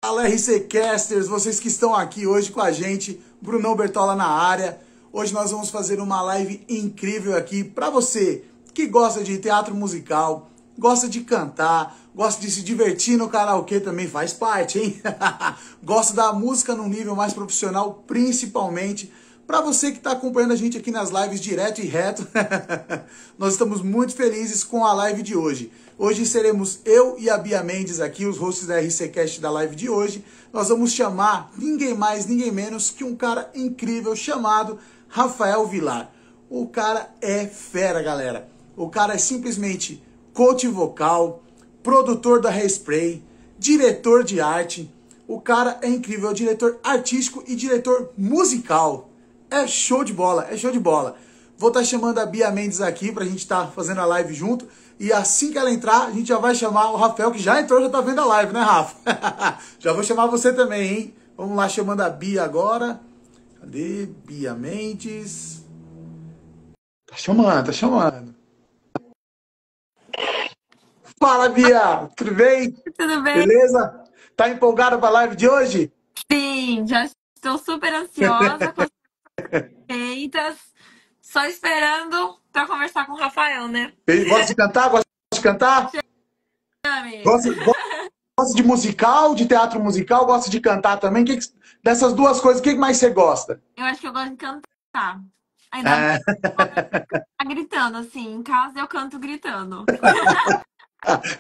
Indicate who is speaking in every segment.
Speaker 1: Fala RC Casters, vocês que estão aqui hoje com a gente, Brunão Bertola na área. Hoje nós vamos fazer uma live incrível aqui para você que gosta de teatro musical, gosta de cantar, gosta de se divertir no karaokê também faz parte, hein? Gosta da música num nível mais profissional, principalmente. Para você que está acompanhando a gente aqui nas lives direto e reto, nós estamos muito felizes com a live de hoje. Hoje seremos eu e a Bia Mendes aqui, os hosts da RCcast da live de hoje. Nós vamos chamar ninguém mais, ninguém menos que um cara incrível chamado Rafael Vilar. O cara é fera, galera. O cara é simplesmente coach vocal, produtor da Hairspray, diretor de arte. O cara é incrível, é o diretor artístico e diretor musical. É show de bola, é show de bola. Vou estar chamando a Bia Mendes aqui pra gente estar fazendo a live junto. E assim que ela entrar, a gente já vai chamar o Rafael, que já entrou, já tá vendo a live, né, Rafa? Já vou chamar você também, hein? Vamos lá, chamando a Bia agora. Cadê? Bia Mendes. Tá chamando, tá chamando. Fala, Bia! Tudo bem?
Speaker 2: Tudo bem?
Speaker 1: Beleza? Tá empolgada pra live de hoje?
Speaker 2: Sim, já estou super ansiosa com as feitas. Só esperando para conversar com o Rafael, né?
Speaker 1: Gosta de cantar? Gosta de cantar?
Speaker 2: Chame.
Speaker 1: Gosta de musical, de teatro musical? Gosta de cantar também? Dessas duas coisas, o que mais você gosta?
Speaker 2: Eu acho que eu gosto de cantar. Ainda mais
Speaker 1: É,
Speaker 2: gritando, assim. Em casa eu canto gritando.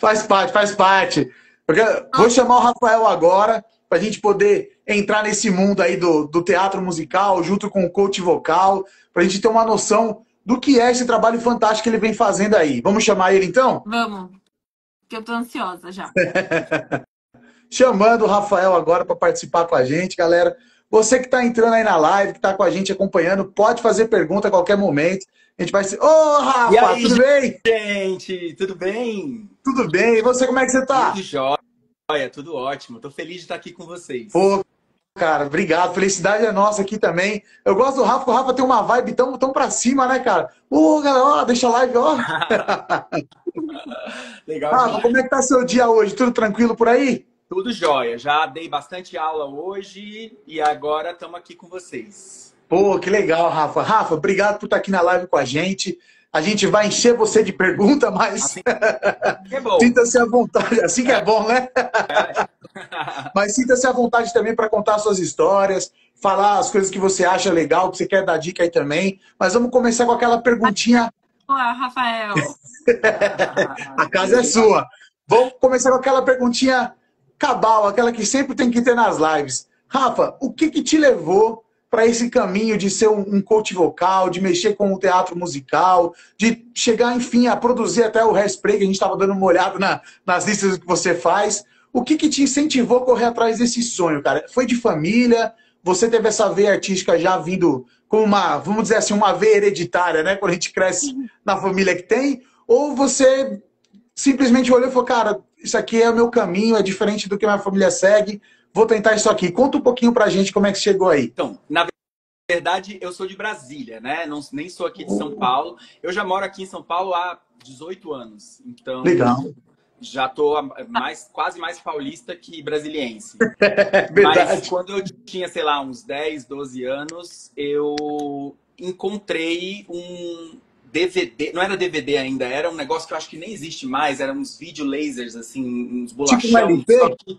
Speaker 1: faz parte, faz parte. Vou
Speaker 2: Nossa,
Speaker 1: chamar o Rafael agora para a gente poder entrar nesse mundo aí do teatro musical, junto com o coach vocal, para a gente ter uma noção do que é esse trabalho fantástico que ele vem fazendo aí. Vamos chamar ele então?
Speaker 2: vamos, que eu tô ansiosa já.
Speaker 1: Chamando o Rafael agora para participar com a gente, galera. Você que está entrando aí na live, que está com a gente acompanhando, pode fazer pergunta a qualquer momento. A gente vai ser. Ô,
Speaker 3: E
Speaker 1: Rafa,
Speaker 3: aí,
Speaker 1: tudo bem?
Speaker 3: gente, tudo bem?
Speaker 1: Tudo bem. E você, como é que você
Speaker 3: Tudo
Speaker 1: tá?
Speaker 3: jóia, tudo ótimo. Tô feliz de estar aqui com vocês.
Speaker 1: Pô, cara, obrigado. Felicidade é nossa aqui também. Eu gosto do Rafa, porque o Rafa tem uma vibe tão pra cima, né, cara? Ô, galera, ó, deixa a live, ó.
Speaker 3: Legal
Speaker 1: Rafa, como é
Speaker 3: demais.
Speaker 1: que tá seu dia hoje? Tudo tranquilo por aí?
Speaker 3: Tudo jóia. Já dei bastante aula hoje e agora estamos aqui com vocês.
Speaker 1: Pô, que legal, Rafa. Rafa, obrigado por estar aqui na live com a gente. A gente vai encher você de pergunta, mas
Speaker 3: Assim que é bom.
Speaker 1: sinta-se à vontade. Assim que é bom, né? Mas sinta-se à vontade também para contar suas histórias, falar as coisas que você acha legal, que você quer dar dica aí também. Mas vamos começar com aquela perguntinha.
Speaker 2: Olá, Rafael.
Speaker 1: A casa é sua. Vamos começar com aquela perguntinha cabal, aquela que sempre tem que ter nas lives. Rafa, o que te levou para esse caminho de ser um coach vocal, de mexer com o teatro musical, de chegar, enfim, a produzir até o Hairspray, que a gente estava dando uma olhada nas listas do que você faz. O que te incentivou a correr atrás desse sonho, cara? Foi de família? Você teve essa veia artística já vindo com uma, vamos dizer assim, uma veia hereditária, né? Quando a gente cresce na família que tem? Ou você simplesmente olhou e falou, cara, isso aqui é o meu caminho, é diferente do que minha família segue, vou tentar isso aqui. Conta um pouquinho pra gente como é que chegou aí.
Speaker 3: Então, na verdade, eu sou de Brasília, né? Não, nem sou aqui de São Paulo. Eu já moro aqui em São Paulo há 18 anos. Então,
Speaker 1: Legal.
Speaker 3: já tô quase mais paulista que brasiliense.
Speaker 1: É
Speaker 3: Mas
Speaker 1: verdade.
Speaker 3: quando eu tinha, sei lá, uns 10, 12 anos, eu encontrei um DVD. Não era DVD ainda, era um negócio que eu acho que nem existe mais. Eram uns videolasers, assim, uns
Speaker 1: Tipo um
Speaker 3: bolachão. Só
Speaker 1: LP?
Speaker 3: que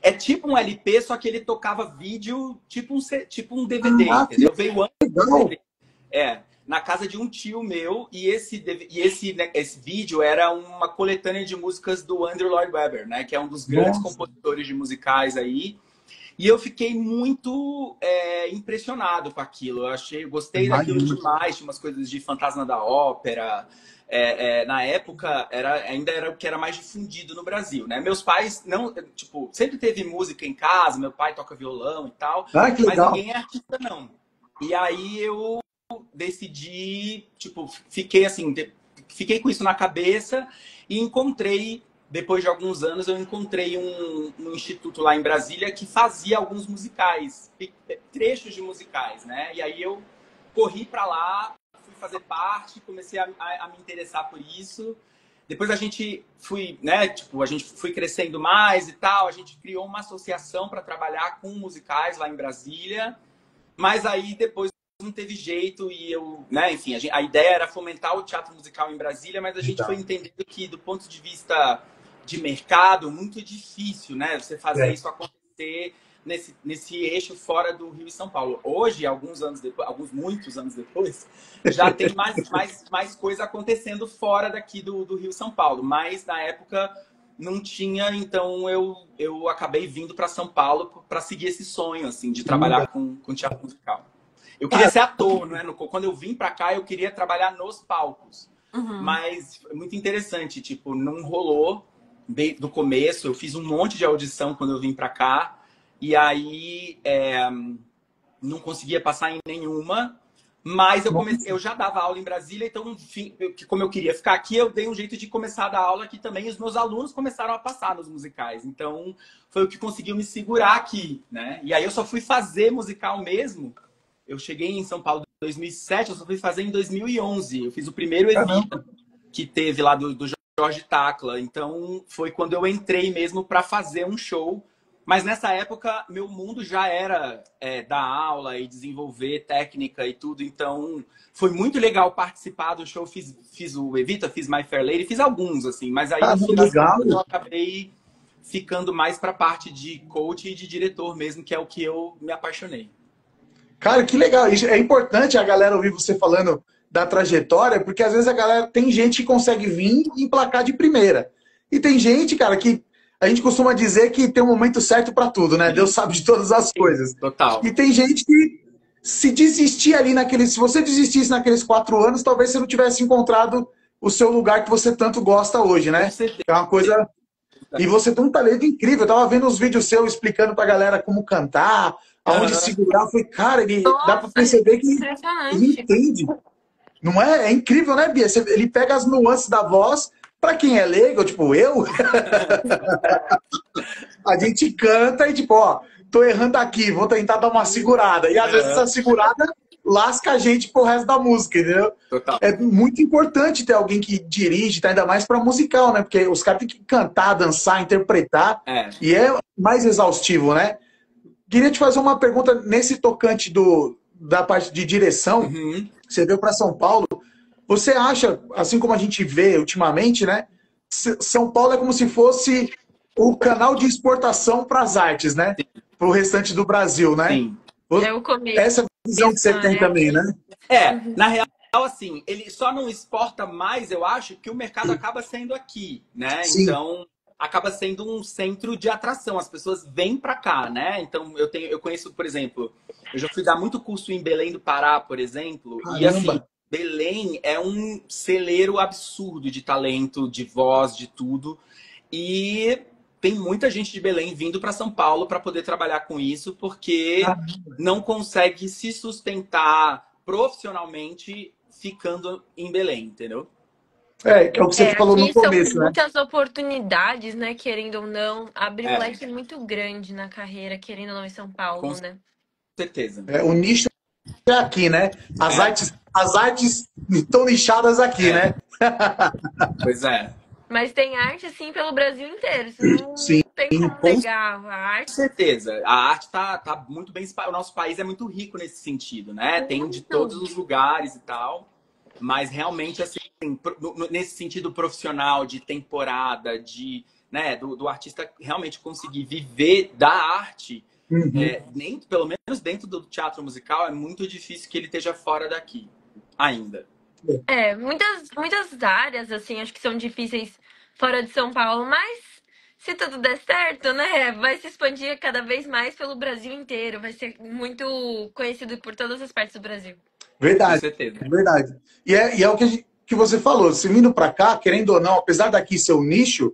Speaker 3: é tipo um LP, só que ele tocava vídeo tipo um DVD,
Speaker 1: Ah, que
Speaker 3: entendeu? Veio antes do
Speaker 1: legal.
Speaker 3: CD. É, na casa de um tio meu, e esse vídeo era uma coletânea de músicas do Andrew Lloyd Webber, né? Que é um dos grandes
Speaker 1: Nossa,
Speaker 3: compositores de musicais aí. E eu fiquei muito impressionado com aquilo. Eu gostei daquilo
Speaker 1: imagina.
Speaker 3: demais. Tinha umas coisas de Fantasma da Ópera. Na época ainda era o que era mais difundido no Brasil, né? Meus pais não, tipo, sempre teve música em casa. Meu pai toca violão e tal,
Speaker 1: Ah, que
Speaker 3: mas
Speaker 1: legal.
Speaker 3: ninguém é artista não. E aí eu decidi, tipo, fiquei com isso na cabeça e encontrei, depois de alguns anos, eu encontrei um instituto lá em Brasília que fazia alguns musicais, trechos de musicais, né? E aí eu corri para lá, fui fazer parte, comecei a me interessar por isso. Depois a gente fui, né, tipo, a gente foi crescendo mais e tal, a gente criou uma associação para trabalhar com musicais lá em Brasília, mas aí depois não teve jeito e eu, né, enfim, a ideia era fomentar o teatro musical em Brasília, mas a gente foi entendendo que do ponto de vista de mercado, muito difícil, né, você fazer isso acontecer nesse eixo fora do Rio e São Paulo. Hoje, alguns anos depois, muitos anos depois, já tem mais coisa acontecendo fora daqui do Rio e São Paulo. Mas na época não tinha, então eu acabei vindo para São Paulo para seguir esse sonho assim de trabalhar com teatro musical. Eu queria ser ator, né? Quando eu vim para cá, eu queria trabalhar nos palcos. Mas é muito interessante, tipo, não rolou do começo. Eu fiz um monte de audição quando eu vim para cá. E aí, não conseguia passar em nenhuma, mas eu já dava aula em Brasília, então, enfim, como eu queria ficar aqui, eu dei um jeito de começar a dar aula aqui também, e os meus alunos começaram a passar nos musicais. Então, foi o que conseguiu me segurar aqui, né? E aí eu só fui fazer musical mesmo. Eu cheguei em São Paulo em 2007, eu só fui fazer em 2011. Eu fiz o primeiro Evita que teve lá do Jorge Tacla. Então, foi quando eu entrei mesmo para fazer um show. Mas nessa época, meu mundo já era dar aula e desenvolver técnica e tudo. Então, foi muito legal participar do show. Fiz o Evita, fiz My Fair Lady, fiz alguns, assim. Mas aí, no fim das contas, eu acabei ficando mais para a parte de coach e de diretor mesmo, que é o que eu me apaixonei.
Speaker 1: Cara, que legal. É importante a galera ouvir você falando da trajetória, porque às vezes tem gente que consegue vir e emplacar de primeira. E tem gente, cara, que a gente costuma dizer que tem um momento certo para tudo, né? Deus sabe de todas as coisas.
Speaker 3: Total.
Speaker 1: E tem gente que se você desistisse naqueles 4 anos, talvez você não tivesse encontrado o seu lugar que você tanto gosta hoje, né? É uma coisa... E você tem um talento incrível. Eu tava vendo uns vídeos seus explicando pra galera como cantar, aonde segurar. Eu falei, cara, dá pra perceber que ele entende. Não é? É incrível, né, Bia? Ele pega as nuances da voz. Pra quem é leigo, tipo eu, a gente canta e tipo, ó, tô errando aqui, vou tentar dar uma segurada. E às vezes essa segurada lasca a gente pro resto da música, entendeu?
Speaker 3: Total.
Speaker 1: É muito importante ter alguém que dirige, tá? Ainda mais pra musical, né? Porque os caras têm que cantar, dançar, interpretar. E é mais exaustivo, né? Queria te fazer uma pergunta nesse tocante da parte de direção. Você veio pra São Paulo. Você acha, assim como a gente vê ultimamente, né? São Paulo é como se fosse o canal de exportação para as artes, né? Para o restante do Brasil, né?
Speaker 3: Sim.
Speaker 2: É o começo.
Speaker 1: Essa visão que você tem também, né?
Speaker 3: Na real, assim, ele só não exporta mais, eu acho, que o mercado acaba sendo aqui, né?
Speaker 1: Sim.
Speaker 3: Então, acaba sendo um centro de atração. As pessoas vêm para cá, né? Então, eu conheço, por exemplo, eu já fui dar muito curso em Belém do Pará, por exemplo, e assim, Belém é um celeiro absurdo de talento, de voz, de tudo. E tem muita gente de Belém vindo para São Paulo para poder trabalhar com isso, porque não consegue se sustentar profissionalmente ficando em Belém, entendeu?
Speaker 1: Que é o que você falou no começo,
Speaker 2: são
Speaker 1: né?
Speaker 2: muitas oportunidades, né? Querendo ou não, abre um leque muito grande na carreira, querendo ou não, em São Paulo, né?
Speaker 3: Com certeza.
Speaker 1: O nicho é aqui, né? As artes estão nichadas aqui, né?
Speaker 3: Pois é.
Speaker 2: Mas tem arte, assim, pelo Brasil inteiro. Você não tem como pegar a arte.
Speaker 3: Com certeza. A arte tá muito bem... O nosso país é muito rico nesse sentido, né? Tem de todos os lugares e tal. Mas realmente, assim, nesse sentido profissional, de temporada, né, do artista realmente conseguir viver da arte, pelo menos dentro do teatro musical, é muito difícil que ele esteja fora daqui, ainda.
Speaker 2: Muitas áreas, assim, acho que são difíceis fora de São Paulo, mas se tudo der certo, né, vai se expandir cada vez mais pelo Brasil inteiro, vai ser muito conhecido por todas as partes do Brasil.
Speaker 1: Verdade,
Speaker 3: Com certeza.
Speaker 1: Verdade. E é o que você falou, se vindo para cá, querendo ou não, apesar daqui ser o nicho,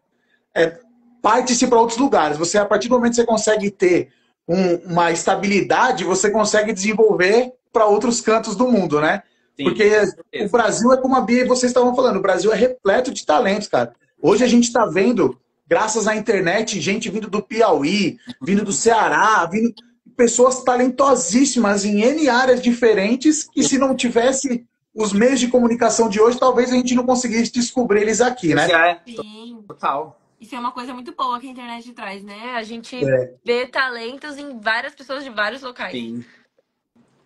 Speaker 1: parte-se para outros lugares. Você, a partir do momento que você consegue ter uma estabilidade, você consegue desenvolver para outros cantos do mundo, né? Sim, porque o Brasil é como a Bia e vocês estavam falando, o Brasil é repleto de talentos, cara. Hoje a gente está vendo, graças à internet, gente vindo do Piauí, vindo do Ceará, pessoas talentosíssimas em N áreas diferentes, que se não tivesse os meios de comunicação de hoje, talvez a gente não conseguisse descobrir eles aqui,
Speaker 3: Pois
Speaker 1: né?
Speaker 3: é,
Speaker 2: Sim.
Speaker 3: total.
Speaker 2: Isso é uma coisa muito boa que a internet traz, né? A gente
Speaker 1: É.
Speaker 2: vê talentos em várias pessoas de vários locais.
Speaker 3: Sim,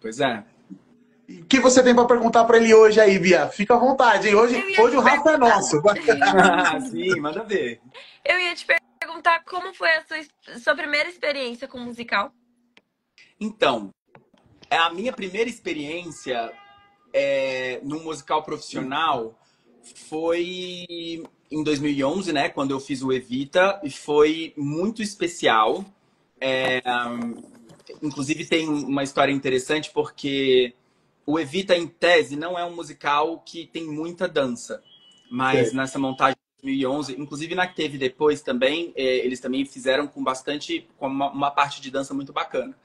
Speaker 3: pois é.
Speaker 1: E o que você tem para perguntar para ele hoje aí, Bia? Fica à vontade, hein? Hoje,
Speaker 2: Eu ia
Speaker 1: hoje
Speaker 2: te
Speaker 1: o Rafa é
Speaker 2: perguntar.
Speaker 1: nosso.
Speaker 3: Sim, manda ver.
Speaker 2: Eu ia te perguntar como foi a sua primeira experiência com musical.
Speaker 3: Então, a minha primeira experiência num musical profissional foi em 2011, né? Quando eu fiz o Evita, e foi muito especial. Inclusive tem uma história interessante porque o Evita, em tese, não é um musical que tem muita dança. Mas
Speaker 1: Certo.
Speaker 3: nessa montagem de 2011, inclusive na que teve depois também, eles também fizeram com bastante, com uma parte de dança muito bacana.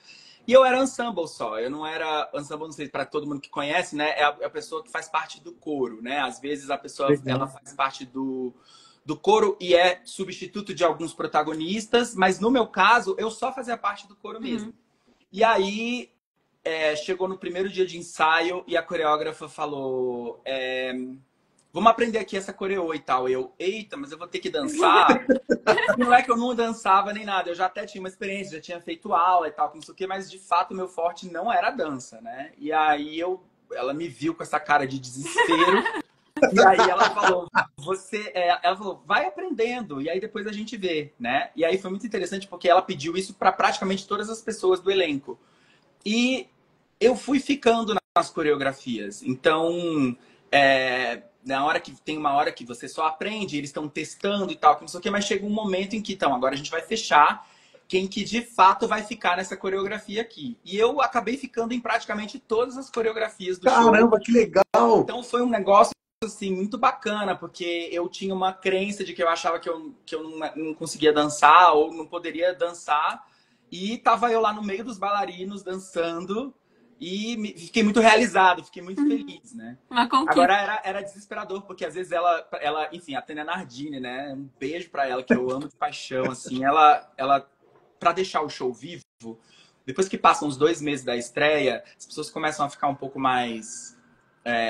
Speaker 3: E eu era ensemble só, eu não era ensemble, não sei, para todo mundo que conhece, né? É a pessoa que faz parte do coro, né? Às vezes a pessoa ela
Speaker 1: Legal.
Speaker 3: faz parte do coro e é substituto de alguns protagonistas, mas no meu caso, eu só fazia parte do coro mesmo. E aí chegou no primeiro dia de ensaio e a coreógrafa falou: vamos aprender aqui essa coreô e tal. Eu, eita, mas eu vou ter que dançar. E não é que eu não dançava nem nada, eu já até tinha uma experiência, já tinha feito aula e tal, não sei o quê, mas de fato o meu forte não era a dança, né? E aí ela me viu com essa cara de desespero. E aí ela falou, ela falou, vai aprendendo, e aí depois a gente vê, né? E aí foi muito interessante porque ela pediu isso para praticamente todas as pessoas do elenco. E eu fui ficando nas coreografias. Então, na hora que tem uma hora que você só aprende, eles estão testando e tal, que não sei o quê, mas chega um momento em que, então, agora a gente vai fechar quem que de fato vai ficar nessa coreografia aqui. E eu acabei ficando em praticamente todas as coreografias do show.
Speaker 1: Caramba, que legal!
Speaker 3: Então foi um negócio assim muito bacana, porque eu tinha uma crença de que eu achava que eu não conseguia dançar ou não poderia dançar. E tava eu lá no meio dos bailarinos dançando e fiquei muito realizado, fiquei muito feliz, né?
Speaker 2: Uma conquista.
Speaker 3: Agora era desesperador, porque às vezes ela enfim, a Tânia Nardini, né? Um beijo pra ela, que eu amo de paixão, assim. Ela pra deixar o show vivo, depois que passam uns 2 meses da estreia, as pessoas começam a ficar um pouco mais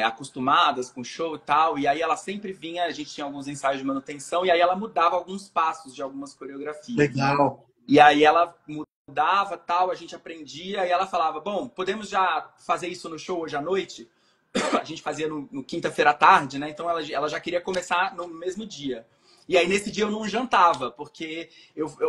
Speaker 3: acostumadas com o show e tal, e aí ela sempre vinha, a gente tinha alguns ensaios de manutenção, e aí ela mudava alguns passos de algumas coreografias.
Speaker 1: Legal.
Speaker 3: E aí ela mudava, tal, a gente aprendia, e ela falava, bom, podemos já fazer isso no show hoje à noite? A gente fazia no quinta-feira à tarde, né? Então ela já queria começar no mesmo dia. E aí nesse dia eu não jantava, porque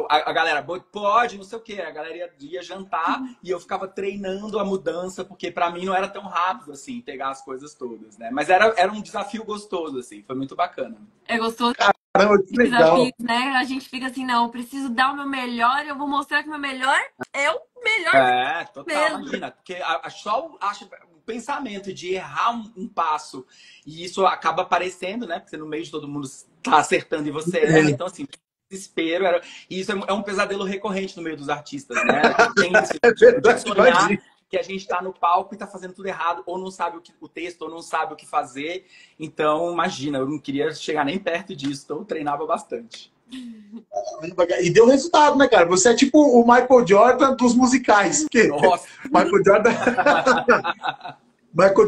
Speaker 3: a galera, pode, não sei o quê. A galera ia jantar e eu ficava treinando a mudança, porque pra mim não era tão rápido, assim, pegar as coisas todas, né? Mas era um desafio gostoso, assim, foi muito bacana.
Speaker 2: É gostoso.
Speaker 1: Caramba, que legal!
Speaker 2: Desafios, né? A gente fica assim, não, eu preciso dar o meu melhor, eu vou mostrar que o meu melhor é o melhor
Speaker 3: Total,
Speaker 2: mesmo.
Speaker 3: imagina, porque só o pensamento de errar um passo, e isso acaba aparecendo, né? Porque no meio de todo mundo tá acertando e você erra, então assim, desespero, e isso é um pesadelo recorrente no meio dos artistas, né? Tem isso,
Speaker 1: É
Speaker 3: de
Speaker 1: verdade,
Speaker 3: sonhar
Speaker 1: imagina.
Speaker 3: que a gente tá no palco e tá fazendo tudo errado, ou não sabe o texto, ou não sabe o que fazer. Então, imagina, eu não queria chegar nem perto disso, então eu treinava bastante.
Speaker 1: E deu resultado, né, cara? Você é tipo o Michael Jordan dos musicais. Porque
Speaker 3: Nossa!
Speaker 1: Michael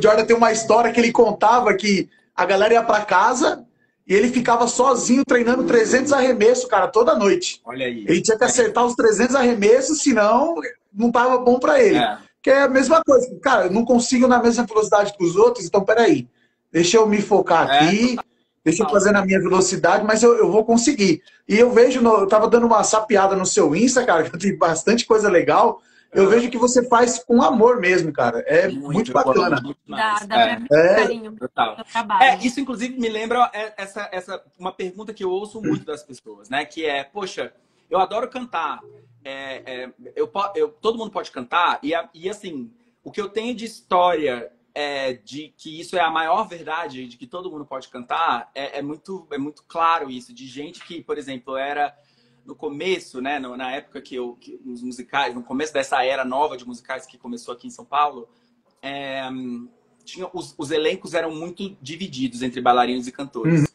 Speaker 1: Jordan tem uma história que ele contava que a galera ia pra casa e ele ficava sozinho treinando 300 arremessos, cara, toda noite.
Speaker 3: Olha aí.
Speaker 1: Ele tinha que acertar os 300 arremessos, senão não tava bom pra ele. Que é a mesma coisa. Cara, eu não consigo na mesma velocidade que os outros, então peraí. Deixa eu me focar aqui, deixa eu fazer na minha velocidade, mas eu vou conseguir. E eu vejo, eu tava dando uma sapeada no seu Insta, cara, que tem bastante coisa legal. Eu vejo que você faz com amor mesmo, cara. É muito bacana.
Speaker 2: Dá pra ver carinho no trabalho.
Speaker 3: Isso, inclusive, me lembra uma pergunta que eu ouço muito das pessoas, né? Que é, poxa, eu adoro cantar. Todo mundo pode cantar. E assim, o que eu tenho de história de que isso é a maior verdade, de que todo mundo pode cantar, é muito claro isso. De gente que, por exemplo, era... No começo, né, na época que os musicais, no começo dessa era nova de musicais que começou aqui em São Paulo, os elencos eram muito divididos entre bailarinos e cantores.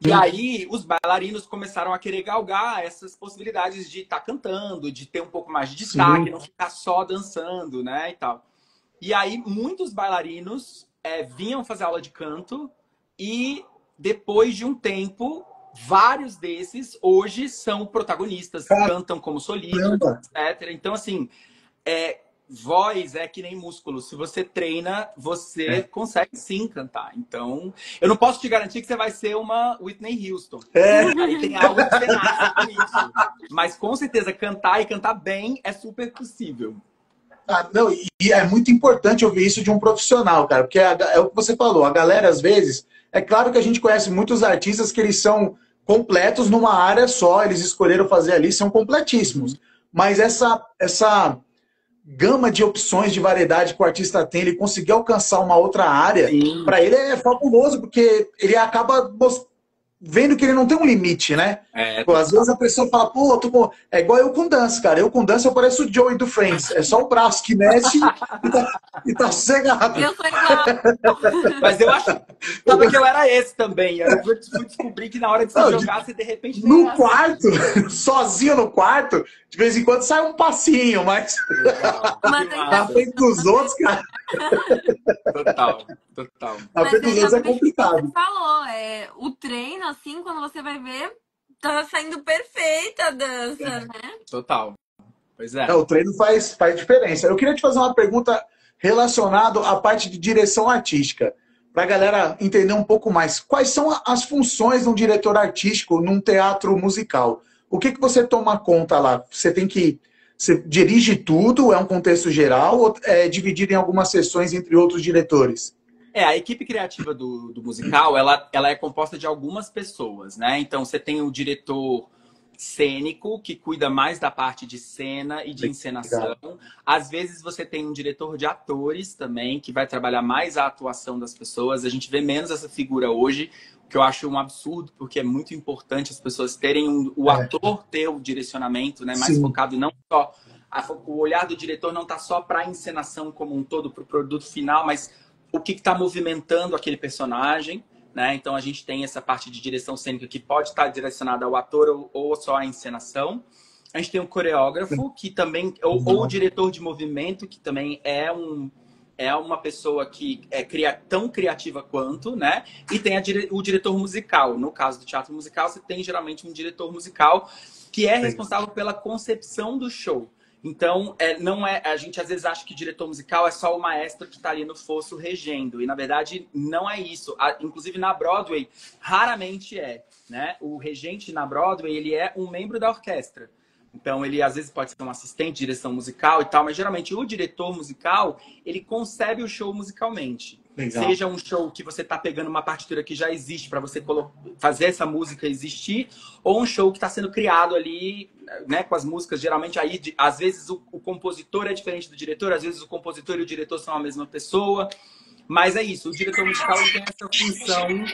Speaker 3: E aí os bailarinos começaram a querer galgar essas possibilidades de estar cantando, de ter um pouco mais de destaque, não ficar só dançando, né, e tal. E aí muitos bailarinos vinham fazer aula de canto e depois de um tempo, vários desses hoje são protagonistas, cantam como solistas, etc. Então, assim, voz é que nem músculo. Se você treina, você consegue sim cantar. Então, eu não posso te garantir que você vai ser uma Whitney Houston. Aí tem algo que você nasce com isso. Mas com certeza, cantar e cantar bem é super possível.
Speaker 1: Não, e é muito importante ouvir isso de um profissional, cara, porque é o que você falou, a galera, às vezes, é claro que a gente conhece muitos artistas que eles são completos numa área só, eles escolheram fazer ali, são completíssimos. Mas essa gama de opções de variedade que o artista tem, ele conseguir alcançar uma outra área, para ele é fabuloso, porque ele acaba vendo que ele não tem um limite, né? Pô, às vezes a pessoa fala, pô, é igual eu com dança, cara. Eu com dança eu pareço o Joey do Friends. É só o braço que mexe e tá sossegado.
Speaker 2: Eu sou igual.
Speaker 3: Mas eu acho que eu era esse também. Eu fui descobrir que na hora de se jogar, você de repente...
Speaker 1: No quarto, sozinho no quarto, de vez em quando sai um passinho, mas... Na frente dos outros, cara...
Speaker 3: Total.
Speaker 1: Na frente dos outros é complicado.
Speaker 2: Você falou, o treino, assim, quando você vai ver, tá saindo perfeita a dança, né?
Speaker 3: Total. Pois é.
Speaker 1: O treino faz diferença. Eu queria te fazer uma pergunta relacionada à parte de direção artística, para a galera entender um pouco mais. Quais são as funções de um diretor artístico num teatro musical? O que você toma conta lá? Você dirige tudo? É um contexto geral? Ou é dividido em algumas sessões entre outros diretores?
Speaker 3: A equipe criativa do musical, ela é composta de algumas pessoas, né? Então, você tem o diretor cênico, que cuida mais da parte de cena e de encenação. Às vezes, você tem um diretor de atores também, que vai trabalhar mais a atuação das pessoas. A gente vê menos essa figura hoje, o que eu acho um absurdo, porque é muito importante as pessoas terem o ator ter o direcionamento, né? Mais focado, não só... O olhar do diretor não está só para a encenação como um todo, para o produto final, mas o que está movimentando aquele personagem, né? Então a gente tem essa parte de direção cênica que pode estar direcionada ao ator ou só à encenação. A gente tem um coreógrafo que também, ou o diretor de movimento, que também é uma pessoa que é tão criativa quanto, né? E tem o diretor musical. No caso do teatro musical, você tem geralmente um diretor musical que é responsável pela concepção do show. Então, a gente às vezes acha que diretor musical é só o maestro que está ali no fosso regendo. E, na verdade, não é isso. Inclusive, na Broadway, raramente né? O regente na Broadway, ele é um membro da orquestra. Então, ele às vezes pode ser um assistente de direção musical e tal, mas geralmente o diretor musical, ele concebe o show musicalmente. Legal. Seja um show que você está pegando uma partitura que já existe para você fazer essa música existir, ou um show que está sendo criado ali, né, com as músicas. Geralmente, aí, às vezes, o compositor é diferente do diretor, às vezes o compositor e o diretor são a mesma pessoa. Mas é isso, o diretor musical tem essa função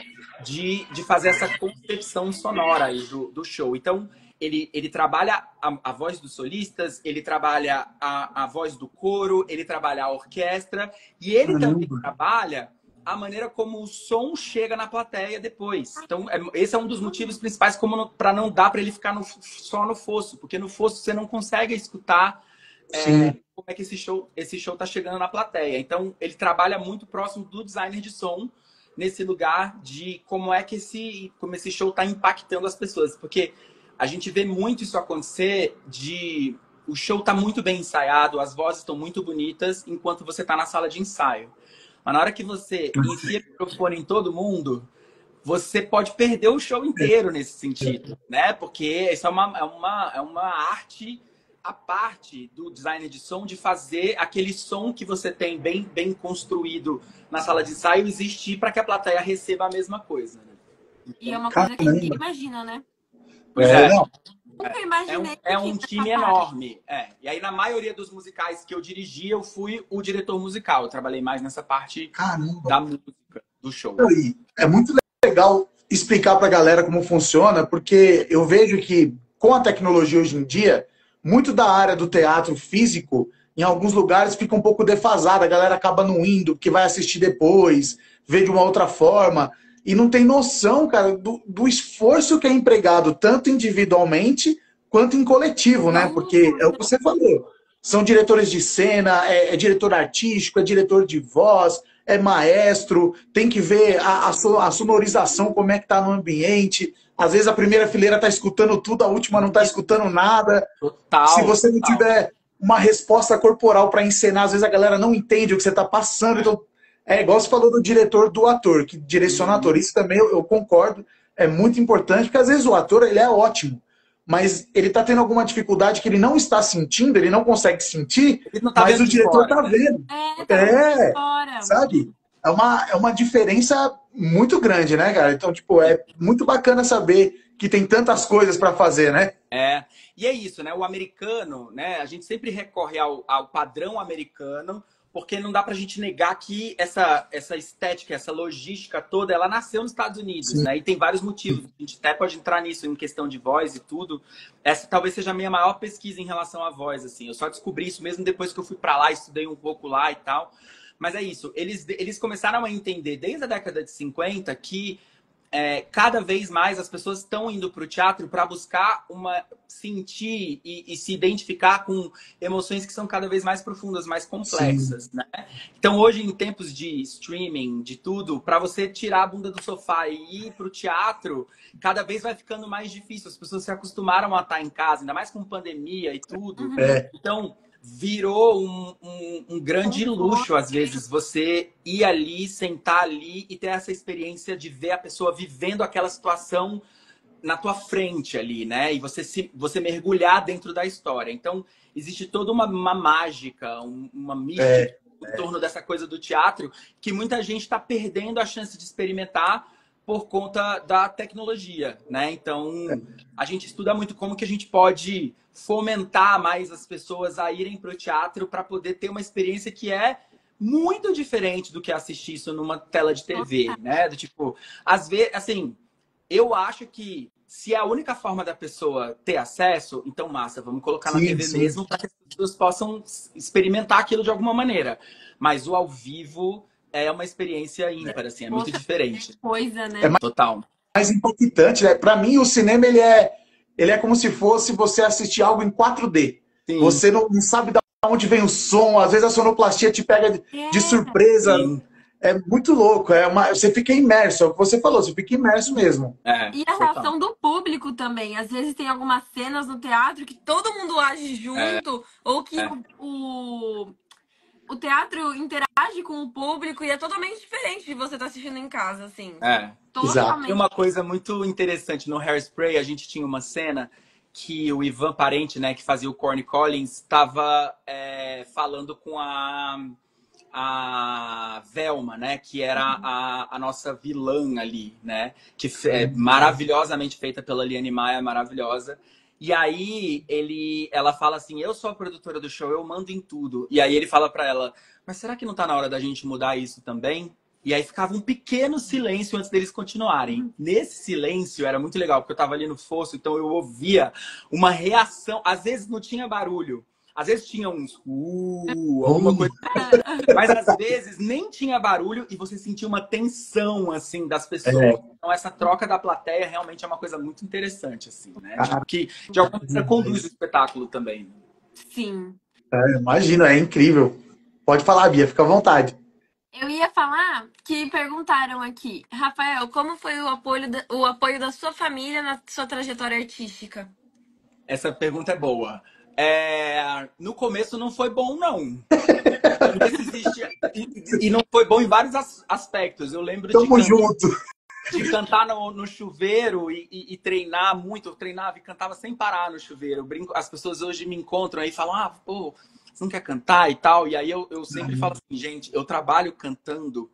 Speaker 3: de fazer essa concepção sonora aí do show. Então, ele trabalha a voz dos solistas, ele trabalha a voz do coro, ele trabalha a orquestra e ele também trabalha a maneira como o som chega na plateia depois. Então, esse é um dos motivos principais para não dar para ele ficar só no fosso, porque no fosso você não consegue escutar como é que esse show tá chegando na plateia. Então, ele trabalha muito próximo do designer de som, nesse lugar de como esse show está impactando as pessoas. Porque a gente vê muito isso acontecer o show tá muito bem ensaiado, as vozes estão muito bonitas, enquanto você tá na sala de ensaio. Mas na hora que você enfia o microfone em todo mundo, você pode perder o show inteiro nesse sentido, né? Porque isso é uma arte à parte do designer de som, de fazer aquele som que você tem bem construído na sala de ensaio existir para que a plateia receba a mesma coisa. Né?
Speaker 2: E é uma coisa que ninguém imagina, né? Nunca imaginei.
Speaker 3: É um time enorme. E aí, na maioria dos musicais que eu dirigi, eu fui o diretor musical. Eu trabalhei mais nessa parte da música, do show.
Speaker 1: É muito legal explicar pra galera como funciona, porque eu vejo que, com a tecnologia hoje em dia, muito da área do teatro físico, em alguns lugares, fica um pouco defasada. A galera acaba não indo, porque vai assistir depois, vê de uma outra forma... E não tem noção, cara, do esforço que é empregado, tanto individualmente quanto em coletivo, né? Porque é o que você falou. São diretores de cena, é diretor artístico, é diretor de voz, maestro, tem que ver a sonorização, como é que tá no ambiente. Às vezes a primeira fileira tá escutando tudo, a última não tá escutando nada.
Speaker 3: Total.
Speaker 1: Se você não
Speaker 3: total.
Speaker 1: tiver uma resposta corporal para encenar, às vezes a galera não entende o que você tá passando. Então, é igual você falou do diretor do ator, que direciona o ator. Isso também eu concordo, é muito importante, porque às vezes o ator ele é ótimo, mas ele tá tendo alguma dificuldade que ele não está sentindo, ele não consegue sentir,
Speaker 3: Ele não tá
Speaker 1: mas
Speaker 3: vendo
Speaker 1: o
Speaker 3: de
Speaker 1: diretor
Speaker 3: fora,
Speaker 1: tá
Speaker 3: né?
Speaker 1: vendo.
Speaker 2: Tá
Speaker 1: É,
Speaker 2: fora.
Speaker 1: sabe? É uma diferença muito grande, né, cara? Então, tipo, é muito bacana saber que tem tantas coisas para fazer, né?
Speaker 3: E é isso, né? O americano, né? A gente sempre recorre ao padrão americano, porque não dá pra gente negar que essa estética, essa logística toda, ela nasceu nos Estados Unidos,
Speaker 1: Sim.
Speaker 3: né? E tem vários motivos. A gente até pode entrar nisso em questão de voz e tudo. Essa talvez seja a minha maior pesquisa em relação à voz, assim. Eu só descobri isso mesmo depois que eu fui pra lá, estudei um pouco lá e tal. Mas é isso. Eles começaram a entender desde a década de 50 que cada vez mais as pessoas estão indo para o teatro para buscar sentir e se identificar com emoções que são cada vez mais profundas, mais complexas, né? Então hoje, em tempos de streaming, de tudo, para você tirar a bunda do sofá e ir para o teatro, cada vez vai ficando mais difícil. As pessoas se acostumaram a estar em casa, ainda mais com pandemia e tudo. Então virou um grande luxo, às vezes, você ir ali, sentar ali e ter essa experiência de ver a pessoa vivendo aquela situação na tua frente ali, né? E você mergulhar dentro da história. Então, existe toda uma mágica, uma mística em torno dessa coisa do teatro que muita gente está perdendo a chance de experimentar por conta da tecnologia, né? Então, a gente estuda muito como que a gente pode fomentar mais as pessoas a irem para o teatro para poder ter uma experiência que é muito diferente do que assistir isso numa tela de TV, né? Do tipo, às vezes, assim, eu acho que se é a única forma da pessoa ter acesso, então massa, vamos colocar na TV mesmo para que as pessoas possam experimentar aquilo de alguma maneira. Mas o ao vivo é uma experiência ímpar, assim, é muito diferente.
Speaker 2: Coisa, né?
Speaker 3: Total.
Speaker 1: Mais impactante, né? Para mim, o cinema ele é como se fosse você assistir algo em 4D.
Speaker 3: Sim.
Speaker 1: Você não sabe de onde vem o som, às vezes a sonoplastia te pega de surpresa.
Speaker 3: Sim.
Speaker 1: É muito louco, você fica imerso, é o que você falou, você fica imerso mesmo.
Speaker 2: E a reação do público também. Às vezes tem algumas cenas no teatro que todo mundo age junto, ou que o teatro interage com o público e é totalmente diferente de você estar assistindo em casa, assim.
Speaker 1: Exato.
Speaker 3: Tem uma coisa muito interessante. No Hairspray, a gente tinha uma cena que o Ivan Parente, né, que fazia o Corny Collins, estava falando com a Velma, né, que era a nossa vilã ali, né, que é maravilhosamente feita pela Liane Maia, maravilhosa. E aí ela fala assim, eu sou a produtora do show, eu mando em tudo. E aí ele fala pra ela, mas será que não tá na hora da gente mudar isso também? E aí ficava um pequeno silêncio antes deles continuarem. Nesse silêncio era muito legal, porque eu tava ali no fosso, então eu ouvia uma reação. Às vezes não tinha barulho. Às vezes tinha uns alguma coisa. Mas às vezes nem tinha barulho e você sentia uma tensão, assim, das pessoas. Então essa troca da plateia realmente é uma coisa muito interessante, assim, né? Que de alguma maneira conduz o espetáculo também.
Speaker 2: Sim.
Speaker 1: Imagina, é incrível. Pode falar, Bia, fica à vontade.
Speaker 2: Eu ia falar que perguntaram aqui, Rafael, como foi o apoio da sua família na sua trajetória artística?
Speaker 3: Essa pergunta é boa. No começo não foi bom, não. E não foi bom em vários aspectos. Eu lembro de cantar no chuveiro e treinar muito. Eu treinava e cantava sem parar no chuveiro. As pessoas hoje me encontram aí e falam, pô, você não quer cantar e tal? E aí eu sempre falo assim, gente, eu trabalho cantando,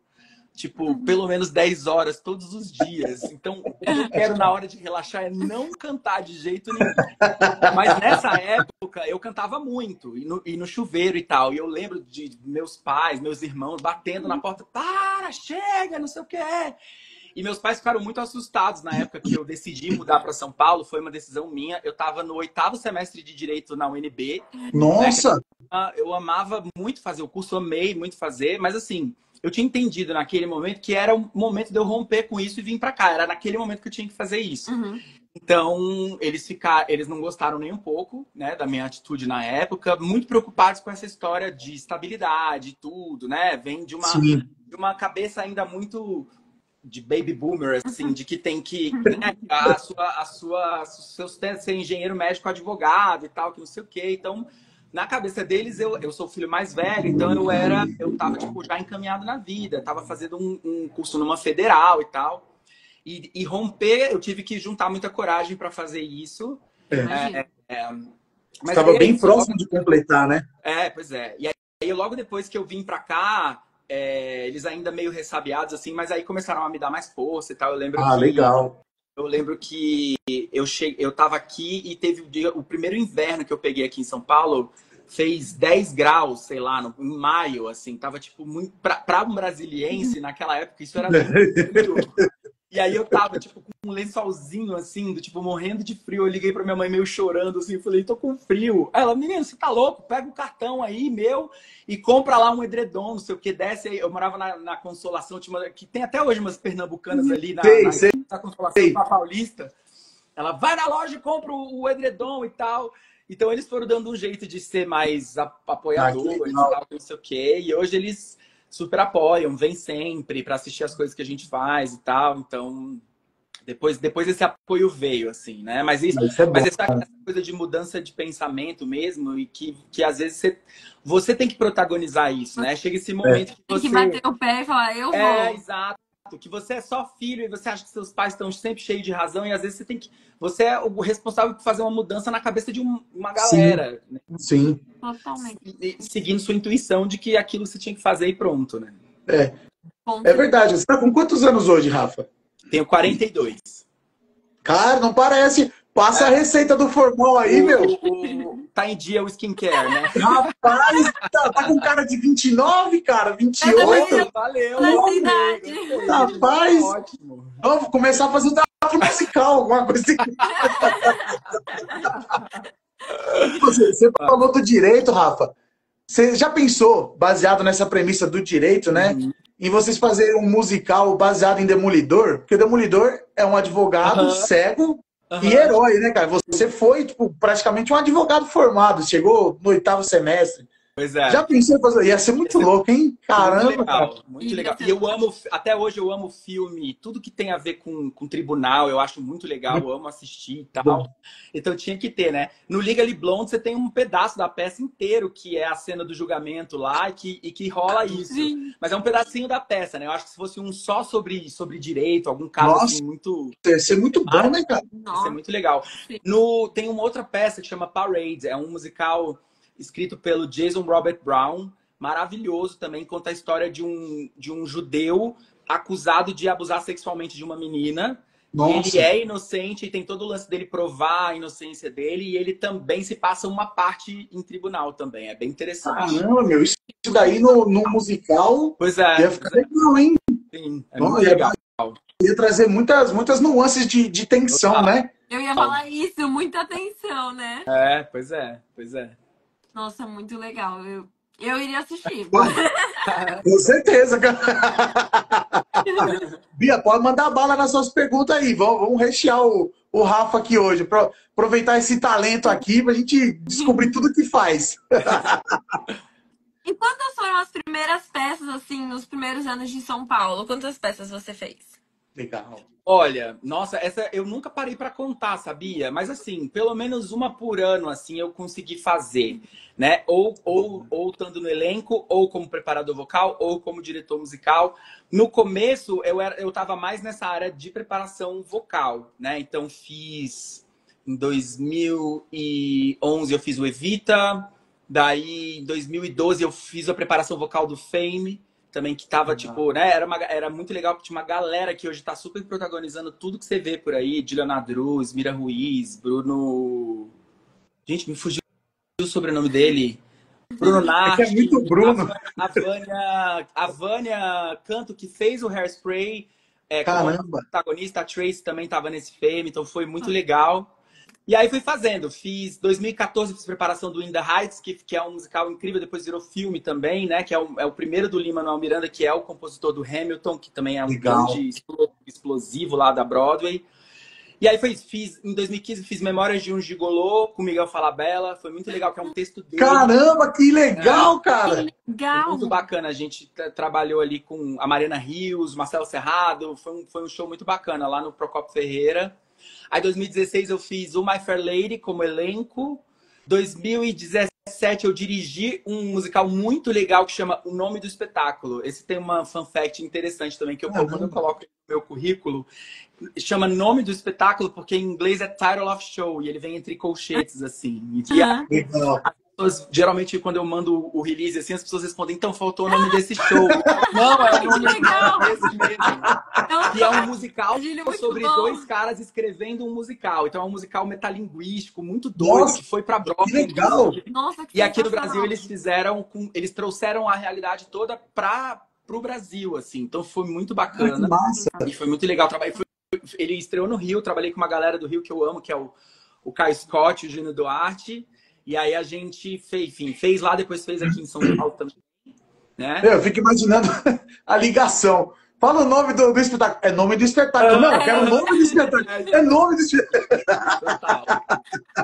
Speaker 3: tipo, pelo menos 10 horas todos os dias. Então, o que eu quero na hora de relaxar é não cantar de jeito nenhum. Mas nessa época, eu cantava muito, e no chuveiro e tal. E eu lembro de meus pais, meus irmãos batendo na porta, para, chega, não sei o que é. E meus pais ficaram muito assustados na época que eu decidi mudar para São Paulo. Foi uma decisão minha. Eu estava no 8º semestre de Direito na UNB.
Speaker 1: Nossa!
Speaker 3: Né? Eu amava muito fazer o curso, amei muito fazer. Mas assim, eu tinha entendido naquele momento que era o momento de eu romper com isso e vir para cá. Era naquele momento que eu tinha que fazer isso. Então, eles não gostaram nem um pouco, né, da minha atitude na época, muito preocupados com essa história de estabilidade e tudo, né? Vem
Speaker 1: Sim.
Speaker 3: de uma cabeça ainda muito de baby boomer, assim, de que tem que, né, seus testes ser engenheiro médico, advogado e tal, que não sei o quê. Então, na cabeça deles, eu sou o filho mais velho, então eu tava, tipo, já encaminhado na vida, tava fazendo um curso numa federal e tal. E romper, eu tive que juntar muita coragem para fazer isso.
Speaker 2: Imagina.
Speaker 3: Mas
Speaker 1: Estava
Speaker 3: aí,
Speaker 1: bem próximo de completar, né?
Speaker 3: pois é. E aí, logo depois que eu vim para cá, eles ainda meio ressabiados, assim, mas aí começaram a me dar mais força e tal.
Speaker 1: Ah, legal.
Speaker 3: Eu lembro que eu tava aqui e teve o primeiro inverno que eu peguei aqui em São Paulo, fez 10 graus, sei lá, em maio, assim, tava tipo muito. Pra um brasiliense, naquela época, isso era muito. E aí eu tava, tipo, com um lençolzinho, assim, do tipo, morrendo de frio. Eu liguei pra minha mãe meio chorando, assim, falei, tô com frio. Ela, menino, você tá louco? Pega o cartão aí, meu, e compra lá um edredom, não sei o que, desce aí. Eu morava na Consolação, que tem até hoje umas pernambucanas ali
Speaker 1: Sei.
Speaker 3: na Consolação, na Paulista. Ela, vai na loja e compra o edredom e tal. Então eles foram dando um jeito de ser mais apoiadores e tal, não sei o que. E hoje eles super apoiam, vêm sempre para assistir as coisas que a gente faz e tal. Então, depois esse apoio veio, assim, né? Mas essa coisa de mudança de pensamento mesmo, e que às vezes você tem que protagonizar isso, né? Chega esse momento que
Speaker 2: Tem
Speaker 3: você...
Speaker 2: que bater o pé e falar, eu vou.
Speaker 3: Exato. Que você é só filho e você acha que seus pais estão sempre cheios de razão, e às vezes você é o responsável por fazer uma mudança na cabeça de uma galera.
Speaker 1: Sim. Né? Sim.
Speaker 2: Totalmente.
Speaker 3: Seguindo sua intuição de que aquilo você tinha que fazer e pronto, né?
Speaker 1: É verdade. Você tá com quantos anos hoje, Rafa?
Speaker 3: Tenho 42.
Speaker 1: Cara, não parece. Passa a receita do formal aí, meu.
Speaker 3: Tá em dia o skincare, né?
Speaker 1: Rapaz, tá com cara de 29, cara, 28.
Speaker 3: Valeu.
Speaker 1: Rapaz,
Speaker 3: ótimo.
Speaker 1: Vou começar a fazer um teatro musical, alguma coisa assim. Você falou do direito, Rafa. Você já pensou, baseado nessa premissa do direito, né? Em vocês fazerem um musical baseado em Demolidor? Porque Demolidor é um advogado cego e herói, né, cara? Você foi, tipo, praticamente um advogado formado. Chegou no 8º semestre.
Speaker 3: Pois é.
Speaker 1: Já pensou em fazer? Ia ser muito louco, hein? Caramba,
Speaker 3: muito legal,
Speaker 1: cara.
Speaker 3: muito legal. E eu amo, até hoje eu amo filme, tudo que tem a ver com tribunal, eu acho muito legal, eu amo assistir e tal. Bom. Então tinha que ter, né? No Legally Blonde você tem um pedaço da peça inteiro, que é a cena do julgamento lá, e que rola isso. Sim. Mas é um pedacinho da peça, né? Eu acho que se fosse um só sobre direito, algum caso assim muito...
Speaker 1: Ia ser muito bom, né, cara?
Speaker 3: Ia ser muito legal. Tem uma outra peça que chama Parade, é um musical escrito pelo Jason Robert Brown, maravilhoso também, conta a história de um judeu acusado de abusar sexualmente de uma menina. Ele é inocente e tem todo o lance dele provar a inocência dele, e ele também se passa uma parte em tribunal também. É bem interessante.
Speaker 1: Caramba, meu, isso daí no musical ia ficar legal, hein?
Speaker 3: Sim, é muito legal.
Speaker 1: Ia trazer muitas nuances de tensão, né?
Speaker 2: Eu ia falar isso, muita atenção, né?
Speaker 3: Pois é.
Speaker 2: Nossa, muito legal. Eu iria assistir.
Speaker 1: Com certeza, cara. Bia, pode mandar bala nas suas perguntas aí. Vamos rechear o Rafa aqui hoje. Aproveitar esse talento aqui pra gente descobrir tudo que faz.
Speaker 2: E quantas foram as primeiras peças, assim, nos primeiros anos de São Paulo? Quantas peças você fez?
Speaker 1: Legal.
Speaker 3: Olha, nossa, essa eu nunca parei para contar, sabia? Mas assim, pelo menos uma por ano, assim, eu consegui fazer, né? Ou estando no elenco, ou como preparador vocal, ou como diretor musical. No começo, eu tava mais nessa área de preparação vocal, né? Então fiz em 2011 eu fiz o Evita, daí em 2012 eu fiz a preparação vocal do Fame. Também que tava, tipo, né? Era muito legal, porque tinha uma galera que hoje tá super protagonizando tudo que você vê por aí. Dilana Druz, Mira Ruiz, Bruno... Gente, me fugiu o sobrenome dele. Bruno Nardi.
Speaker 1: É muito Bruno.
Speaker 3: A Vânia Canto, que fez o Hairspray. Como protagonista, a Trace também tava nesse filme, então foi muito legal. E aí fui fazendo, fiz 2014, fiz preparação do In the Heights, que é um musical incrível, depois virou filme também, né? Que é o primeiro do Lin-Manuel Miranda, que é o compositor do Hamilton, que também é um grande explosivo lá da Broadway. E aí em 2015 fiz Memórias de um Gigolô com Miguel Falabella. Foi muito legal, que é um texto dele.
Speaker 1: Caramba, que legal, cara!
Speaker 2: Que legal!
Speaker 3: Muito bacana. A gente trabalhou ali com a Mariana Rios, Marcelo Serrado. Foi um show muito bacana lá no Procopio Ferreira. Aí, em 2016, eu fiz o My Fair Lady como elenco. 2017, eu dirigi um musical muito legal que chama O Nome do Espetáculo. Esse tem uma fun fact interessante também, que quando eu coloco no meu currículo, chama Nome do Espetáculo, porque em inglês é Title of Show, e ele vem entre colchetes, assim. Geralmente, quando eu mando o release, assim, as pessoas respondem, então faltou o nome desse show. Não, é o nome desse mesmo. E é um musical sobre dois caras escrevendo um musical. Então é um musical metalinguístico, muito doido,
Speaker 1: Nossa,
Speaker 3: que foi pra Broadway.
Speaker 1: Que legal!
Speaker 2: Nossa, que
Speaker 3: E aqui no Brasil eles trouxeram a realidade toda pro Brasil, assim. Então foi muito bacana.
Speaker 1: Que massa!
Speaker 3: E foi muito legal. Ele estreou no Rio, trabalhei com uma galera do Rio que eu amo, que é o Caio Scott, o Júnior Duarte. E aí a gente fez lá, depois fez aqui em São Paulo também, né?
Speaker 1: Eu fico imaginando a ligação. Fala o nome do espetáculo. É nome do espetáculo. Não, eu quero o nome do espetáculo. É nome do espetáculo.
Speaker 3: Total.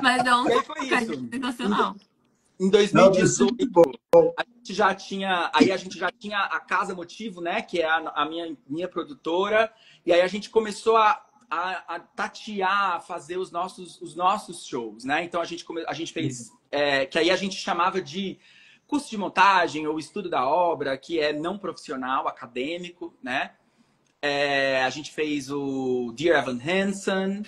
Speaker 2: Mas é um
Speaker 3: E aí foi isso.
Speaker 2: sensacional.
Speaker 3: Em 2018, a gente já tinha a Casa Motivo, né? Que é a minha produtora. E aí a gente começou a tatear, a fazer os nossos shows, né? Então a gente fez, que aí a gente chamava de curso de montagem ou estudo da obra, que é não profissional, acadêmico, né? A gente fez o Dear Evan Hansen,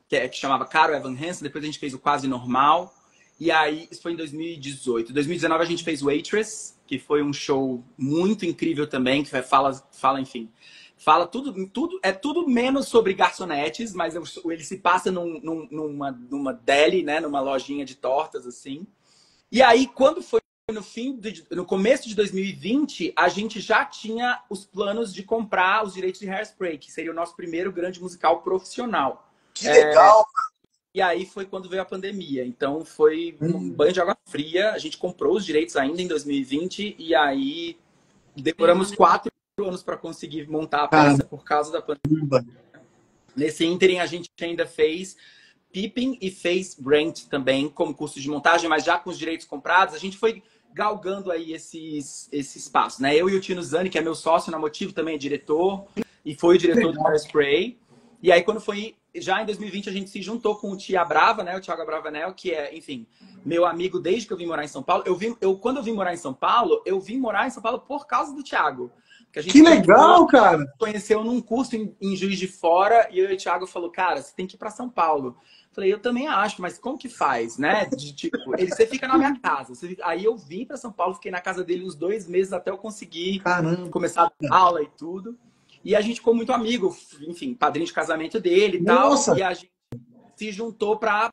Speaker 3: que chamava Caro Evan Hansen, depois a gente fez o Quase Normal, e aí isso foi em 2018. Em 2019 a gente fez Waitress, que foi um show muito incrível também, que fala enfim, fala tudo menos sobre garçonetes, mas ele se passa numa deli, né? Numa lojinha de tortas, assim. E aí, quando foi no começo de 2020, a gente já tinha os planos de comprar os direitos de Hairspray, que seria o nosso primeiro grande musical profissional.
Speaker 1: Que legal!
Speaker 3: E aí foi quando veio a pandemia. Então foi um banho de água fria. A gente comprou os direitos ainda em 2020 e aí demoramos 4 anos para conseguir montar a peça por causa da pandemia. Nesse ínterim, a gente ainda fez Pippin e fez Brent também como curso de montagem, mas já com os direitos comprados, a gente foi galgando aí esse espaço, né? Eu e o Tino Zani, que é meu sócio na Motivo, também é diretor, e foi o diretor do Hairspray. E aí, quando foi já em 2020, a gente se juntou com o Tia Brava, né? O Thiago Abravanel, que é, enfim, meu amigo desde que eu vim morar em São Paulo. Quando eu vim morar em São Paulo, eu vim morar em São Paulo por causa do Thiago.
Speaker 1: Que legal, cara!
Speaker 3: Conheceu num curso em Juiz de Fora e eu e o Thiago falou, cara, você tem que ir para São Paulo. Falei, eu também acho, mas como que faz, né? Você fica na minha casa. Aí eu vim para São Paulo, fiquei na casa dele uns 2 meses até eu conseguir começar a dar aula e tudo. E a gente ficou muito amigo, enfim, padrinho de casamento dele e tal. E a gente se juntou para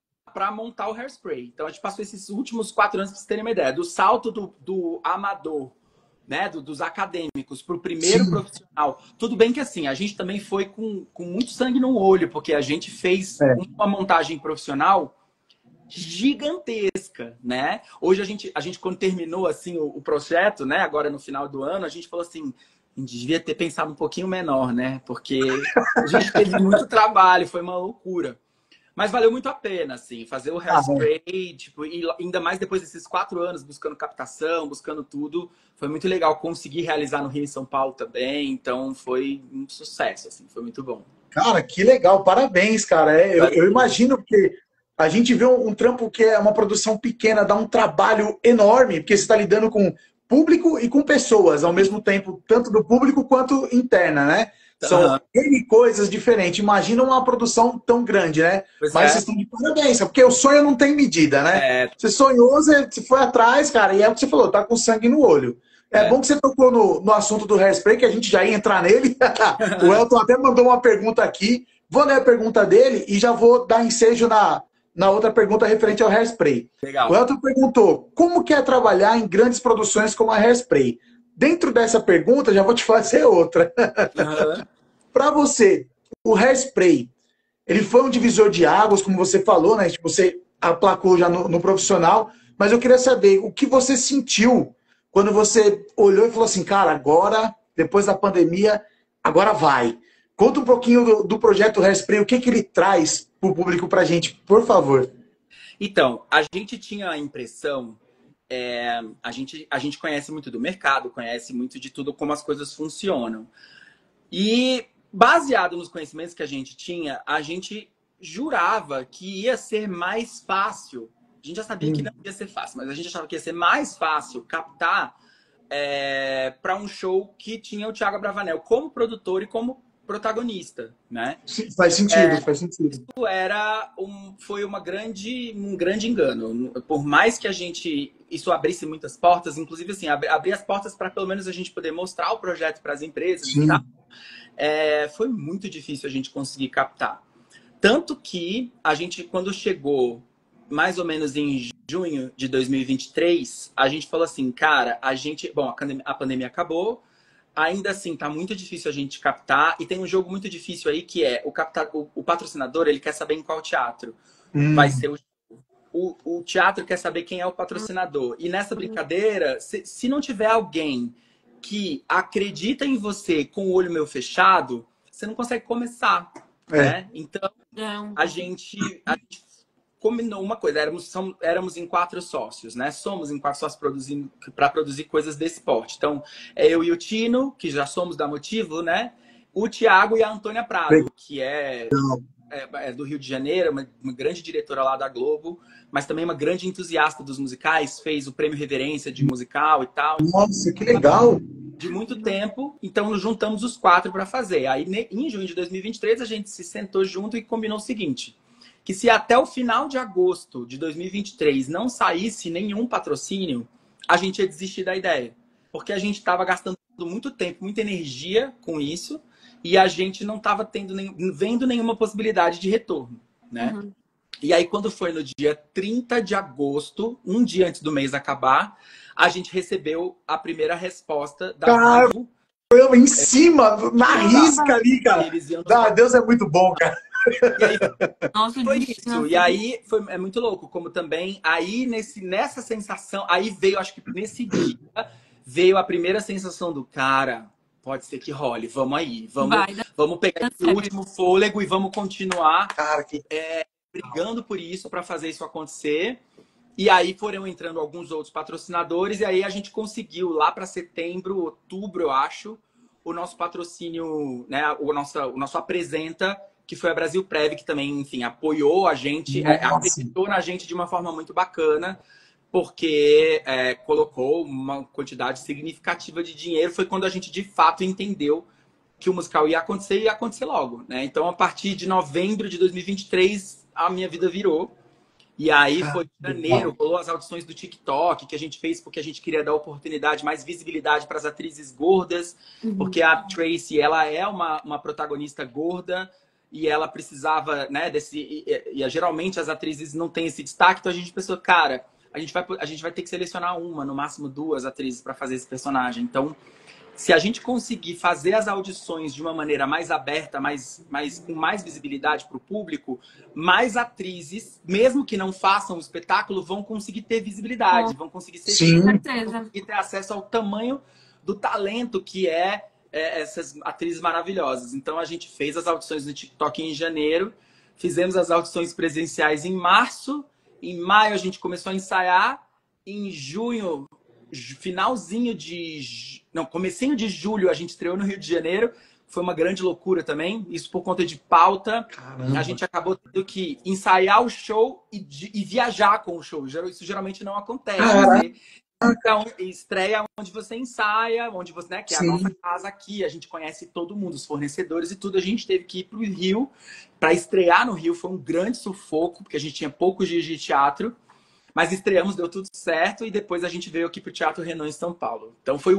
Speaker 3: montar o Hairspray. Então a gente passou esses últimos 4 anos, para vocês terem uma ideia, do salto do amador, né, dos acadêmicos para o primeiro profissional. Tudo bem que assim, a gente também foi com muito sangue no olho, porque a gente fez uma montagem profissional gigantesca, né? Hoje a gente quando terminou assim o projeto, né, agora no final do ano, a gente falou assim, a gente devia ter pensado um pouquinho menor, né? Porque a gente teve muito trabalho, foi uma loucura. Mas valeu muito a pena, assim, fazer o Hairspray, tipo, e ainda mais depois desses 4 anos buscando captação, buscando tudo. Foi muito legal conseguir realizar no Rio e São Paulo também. Então foi um sucesso, assim, foi muito bom.
Speaker 1: Cara, que legal, parabéns, cara. Eu imagino que a gente vê um trampo que é uma produção pequena, dá um trabalho enorme, porque você está lidando com público e com pessoas ao mesmo tempo, tanto do público quanto interna, né? São N coisas diferentes. Imagina uma produção tão grande, né? Mas vocês estão de parabéns, porque o sonho não tem medida, né? Você sonhou, você foi atrás, cara, e é o que você falou, tá com sangue no olho. É bom que você tocou no assunto do Hairspray, que a gente já ia entrar nele. O Elton até mandou uma pergunta aqui. Vou ler a pergunta dele e já vou dar ensejo na outra pergunta referente ao Hairspray.
Speaker 3: Legal.
Speaker 1: O Elton perguntou, como que é trabalhar em grandes produções como a Hairspray? Dentro dessa pergunta, já vou te fazer outra. Para você, o Hairspray, ele foi um divisor de águas, como você falou, né? Tipo, você aplacou já no profissional, mas eu queria saber o que você sentiu quando você olhou e falou assim, cara, agora, depois da pandemia, agora vai. Conta um pouquinho do projeto Hairspray, o que que ele traz para o público pra gente, por favor.
Speaker 3: Então, a gente tinha a impressão, a gente conhece muito do mercado, conhece muito de tudo, como as coisas funcionam. E baseado nos conhecimentos que a gente tinha, a gente jurava que ia ser mais fácil. A gente já sabia que não ia ser fácil, mas a gente achava que ia ser mais fácil captar para um show que tinha o Thiago Abravanel como produtor e como protagonista, né?
Speaker 1: Sim, faz sentido, faz sentido.
Speaker 3: Foi um grande engano. Por mais que isso abrisse muitas portas, inclusive assim, abrir as portas para pelo menos a gente poder mostrar o projeto para as empresas
Speaker 1: Sim.
Speaker 3: e tal, foi muito difícil a gente conseguir captar. Tanto que a gente, quando chegou mais ou menos em junho de 2023, a gente falou assim, cara, bom, a pandemia acabou, ainda assim, tá muito difícil a gente captar. E tem um jogo muito difícil aí que é o patrocinador, ele quer saber em qual teatro vai ser o teatro quer saber quem é o patrocinador. E nessa brincadeira, se não tiver alguém que acredita em você com o olho meio fechado, você não consegue começar, né? Então, a gente combinou uma coisa, éramos em 4 sócios, né? Somos em 4 sócios para produzir coisas desse porte. Então, eu e o Tino, que já somos da Motivo, né? O Thiago e a Antônia Prado, que é do Rio de Janeiro, uma grande diretora lá da Globo, mas também uma grande entusiasta dos musicais, fez o Prêmio Reverência de musical e tal.
Speaker 1: Nossa, que legal!
Speaker 3: De muito tempo, então nos juntamos os 4 para fazer. Aí, em junho de 2023, a gente se sentou junto e combinou o seguinte, que se até o final de agosto de 2023 não saísse nenhum patrocínio, a gente ia desistir da ideia. Porque a gente estava gastando muito tempo, muita energia com isso, e a gente não estava vendo nenhuma possibilidade de retorno, né? Uhum. E aí, quando foi no dia 30 de agosto, um dia antes do mês acabar, a gente recebeu a primeira resposta da Vivo.
Speaker 1: Em cima, na risca ali, cara. Deus é muito bom, cara.
Speaker 3: E aí, foi isso. E aí é muito louco, como também aí nessa sensação, aí veio, acho que nesse dia, veio a primeira sensação do cara, pode ser que role, vamos aí, vamos pegar esse último fôlego e vamos continuar brigando por isso, para fazer isso acontecer. E aí foram entrando alguns outros patrocinadores, e aí a gente conseguiu lá para setembro, outubro, eu acho, o nosso patrocínio, né, o nosso apresenta, que foi a Brasil Prev, que também, enfim, apoiou a gente, acreditou na gente de uma forma muito bacana, porque colocou uma quantidade significativa de dinheiro. Foi quando a gente, de fato, entendeu que o musical ia acontecer e ia acontecer logo, né? Então, a partir de novembro de 2023, a minha vida virou. E aí foi em janeiro, rolou as audições do TikTok, que a gente fez porque a gente queria dar oportunidade, mais visibilidade para as atrizes gordas, porque a Tracy, ela é uma protagonista gorda, e ela precisava, né, geralmente as atrizes não têm esse destaque, então a gente pensou, cara, a gente vai ter que selecionar no máximo 2 atrizes para fazer esse personagem. Então, se a gente conseguir fazer as audições de uma maneira mais aberta, com mais visibilidade para o público, mais atrizes, mesmo que não façam o espetáculo, vão conseguir ter visibilidade, vão conseguir vão conseguir ter acesso ao tamanho do talento que essas atrizes maravilhosas. Então, a gente fez as audições no TikTok em janeiro, fizemos as audições presenciais em março, em maio a gente começou a ensaiar, em junho, comecinho de julho, a gente estreou no Rio de Janeiro. Foi uma grande loucura também, isso por conta de pauta. Caramba. A gente acabou tendo que ensaiar o show e viajar com o show. Isso geralmente não acontece. Então, estreia onde você ensaia, onde você, né, que é a nossa casa aqui, a gente conhece todo mundo, os fornecedores e tudo. A gente teve que ir para o Rio para estrear no Rio. Foi um grande sufoco, porque a gente tinha poucos dias de teatro, mas estreamos, deu tudo certo, e depois a gente veio aqui para o Teatro Renan em São Paulo. Então foi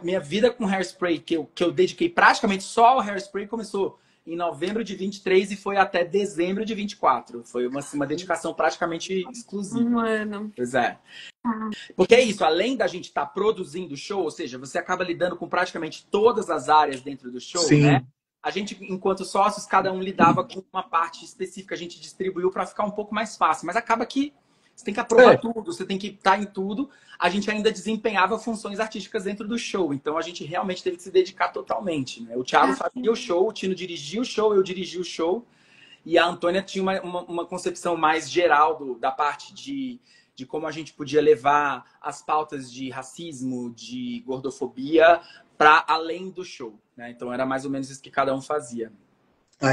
Speaker 3: minha vida com Hairspray, que eu dediquei praticamente só ao Hairspray, começou em novembro de 23 e foi até dezembro de 24. Foi uma dedicação praticamente exclusiva.
Speaker 2: Um ano.
Speaker 3: Pois é. Porque é isso, além da gente estar produzindo show, ou seja, você acaba lidando com praticamente todas as áreas dentro do show, né? A gente, enquanto sócios, cada um lidava com uma parte específica, a gente distribuiu para ficar um pouco mais fácil. Mas acaba que Você tem que aprovar tudo, você tem que estar em tudo. A gente ainda desempenhava funções artísticas dentro do show. Então a gente realmente teve que se dedicar totalmente, né? O Thiago fazia o show, o Tino dirigia o show, eu dirigia o show. E a Antônia tinha uma concepção mais geral da parte de como a gente podia levar as pautas de racismo, de gordofobia, para além do show, né? Então era mais ou menos isso que cada um fazia.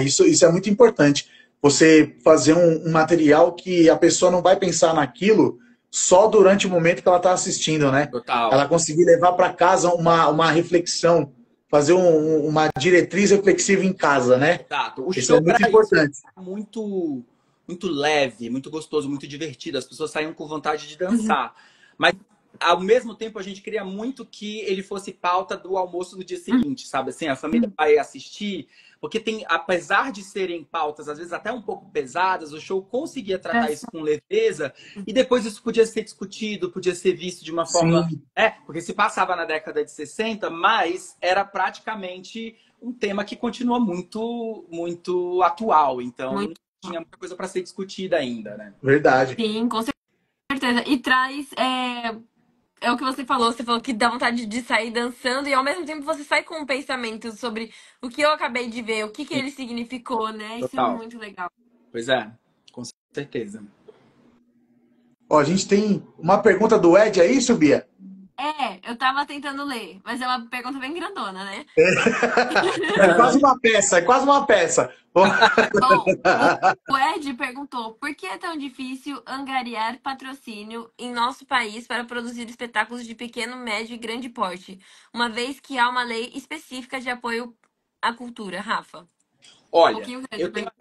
Speaker 1: Isso é muito importante. Você fazer um material que a pessoa não vai pensar naquilo só durante o momento que ela está assistindo, né?
Speaker 3: Total.
Speaker 1: Ela conseguir levar para casa uma reflexão, fazer uma diretriz reflexiva em casa, né?
Speaker 3: Exato. O
Speaker 1: Isso
Speaker 3: show
Speaker 1: é muito importante.
Speaker 3: é muito leve, muito gostoso, muito divertido. As pessoas saíam com vontade de dançar. Mas, ao mesmo tempo, a gente queria muito que ele fosse pauta do almoço no dia seguinte, sabe? Assim, a família vai assistir, porque tem, apesar de serem pautas, às vezes até um pouco pesadas, o show conseguia tratar isso com leveza, e depois isso podia ser discutido, podia ser visto de uma forma... porque se passava na década de 60, mas era praticamente um tema que continua muito, muito atual. Então, tinha muita coisa para ser discutida ainda, né?
Speaker 1: Verdade.
Speaker 2: Sim, com certeza. E traz... É o que você falou que dá vontade de sair dançando e ao mesmo tempo você sai com um pensamento sobre o que eu acabei de ver, o que ele significou, né? Isso é muito legal.
Speaker 3: Pois é, com certeza.
Speaker 1: Ó, a gente tem uma pergunta do Ed, é isso, Bia?
Speaker 2: Eu tava tentando ler, mas é uma pergunta bem grandona, né?
Speaker 1: É quase uma peça, é quase uma peça.
Speaker 2: Bom, o Ed perguntou: por que é tão difícil angariar patrocínio em nosso país para produzir espetáculos de pequeno, médio e grande porte, uma vez que há uma lei específica de apoio à cultura, Rafa?
Speaker 3: Olha, eu tenho a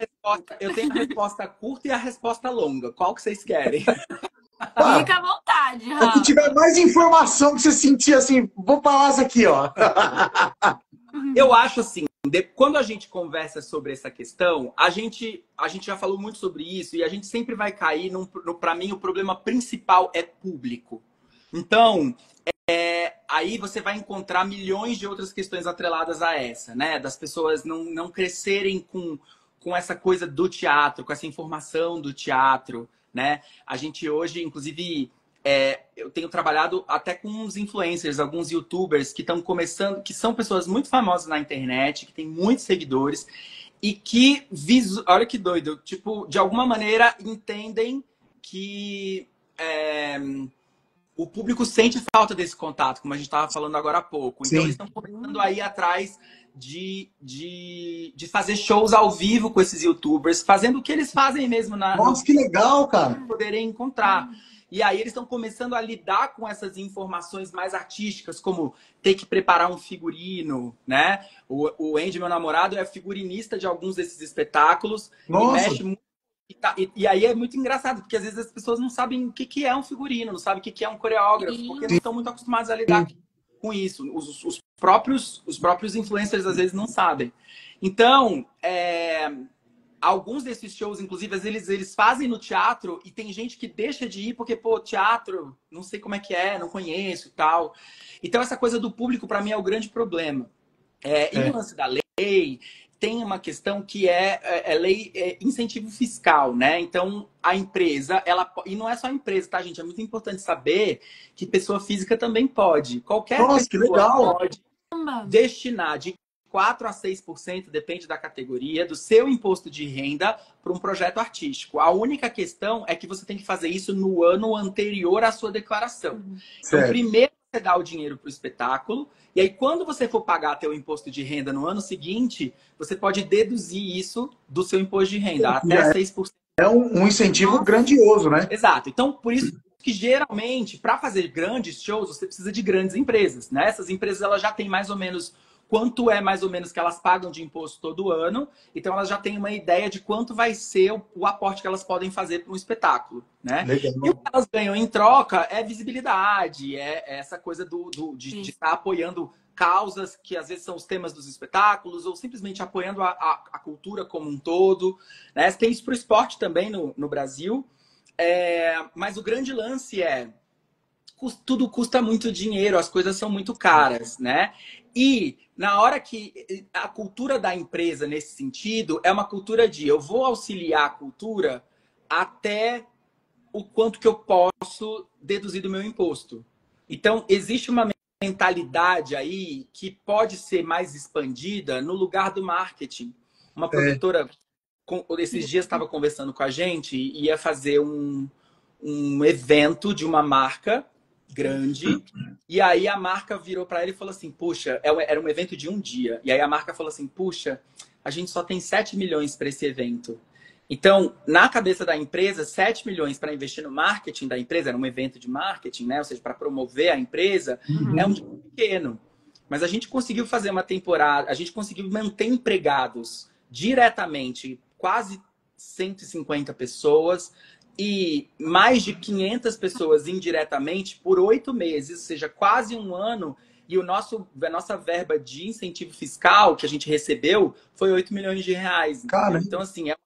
Speaker 3: resposta curta e a resposta longa. Qual que vocês querem?
Speaker 2: Fica à vontade, Rafa.
Speaker 1: Se tiver mais informação que você sentir assim, vou falar isso aqui, ó.
Speaker 3: Eu acho assim, quando a gente conversa sobre essa questão, a gente já falou muito sobre isso e a gente sempre vai cair para mim, o problema principal é público. Então, aí você vai encontrar milhões de outras questões atreladas a essa, né? Das pessoas não crescerem com essa coisa do teatro, com essa informação do teatro, né? A gente hoje, inclusive, eu tenho trabalhado até com uns influencers, alguns youtubers que estão começando, que são pessoas muito famosas na internet, que têm muitos seguidores e que, olha que doido, tipo, de alguma maneira entendem que o público sente falta desse contato, como a gente estava falando agora há pouco. Então, eles estão começando aí atrás de fazer shows ao vivo com esses youtubers, fazendo o que eles fazem mesmo
Speaker 1: Nossa, que legal, cara!
Speaker 3: Poderem encontrar. E aí eles estão começando a lidar com essas informações mais artísticas, como ter que preparar um figurino, né? O Andy, meu namorado, é figurinista de alguns desses espetáculos.
Speaker 1: Nossa.
Speaker 3: E mexe muito. E aí é muito engraçado, porque às vezes as pessoas não sabem o que é um figurino, não sabem o que é um coreógrafo, porque não estão muito acostumados a lidar com isso. Os próprios influencers às vezes não sabem. Então, alguns desses shows, inclusive, às vezes eles fazem no teatro e tem gente que deixa de ir porque, pô, teatro, não sei como é, não conheço e tal. Então, essa coisa do público, para mim, é o grande problema. E no lance da lei, tem uma questão que lei incentivo fiscal, né? Então, a empresa, e não é só a empresa, tá, gente? É muito importante saber que pessoa física também pode. Qualquer pessoa
Speaker 1: que legal.
Speaker 3: pode destinar de 4 a 6%, depende da categoria, do seu imposto de renda para um projeto artístico. A única questão é que você tem que fazer isso no ano anterior à sua declaração. Então, primeiro você dá o dinheiro para o espetáculo, e aí quando você for pagar teu imposto de renda no ano seguinte, você pode deduzir isso do seu imposto de renda, até 6%.
Speaker 1: É um incentivo grandioso, né?
Speaker 3: Exato. Então, por isso que geralmente, para fazer grandes shows, você precisa de grandes empresas, né? Essas empresas elas já têm mais ou menos quanto é mais ou menos que elas pagam de imposto todo ano, então elas já têm uma ideia de quanto vai ser o aporte que elas podem fazer para um espetáculo, né?
Speaker 1: Legal.
Speaker 3: E o que elas ganham em troca é visibilidade, é essa coisa de estar apoiando causas que às vezes são os temas dos espetáculos, ou simplesmente apoiando a cultura como um todo, né? Tem isso para o esporte também no Brasil, mas o grande lance tudo custa muito dinheiro, as coisas são muito caras, né? E na hora que a cultura da empresa, nesse sentido, é uma cultura de eu vou auxiliar a cultura até o quanto que eu posso deduzir do meu imposto. Então, existe uma mentalidade aí que pode ser mais expandida no lugar do marketing. Uma produtora, esses dias estava conversando com a gente e ia fazer um evento de uma marca grande. E aí a marca virou para ele e falou assim, puxa, era um evento de um dia. E aí a marca falou assim, puxa, a gente só tem 7 milhões para esse evento. Então, na cabeça da empresa, 7 milhões para investir no marketing da empresa, era um evento de marketing, né? Ou seja, para promover a empresa, é um dinheiro pequeno. Mas a gente conseguiu fazer uma temporada, a gente conseguiu manter empregados diretamente quase 150 pessoas e mais de 500 pessoas indiretamente por 8 meses, ou seja, quase um ano. E a nossa verba de incentivo fiscal que a gente recebeu foi 8 milhões de reais.
Speaker 1: Cara,
Speaker 3: então, assim, é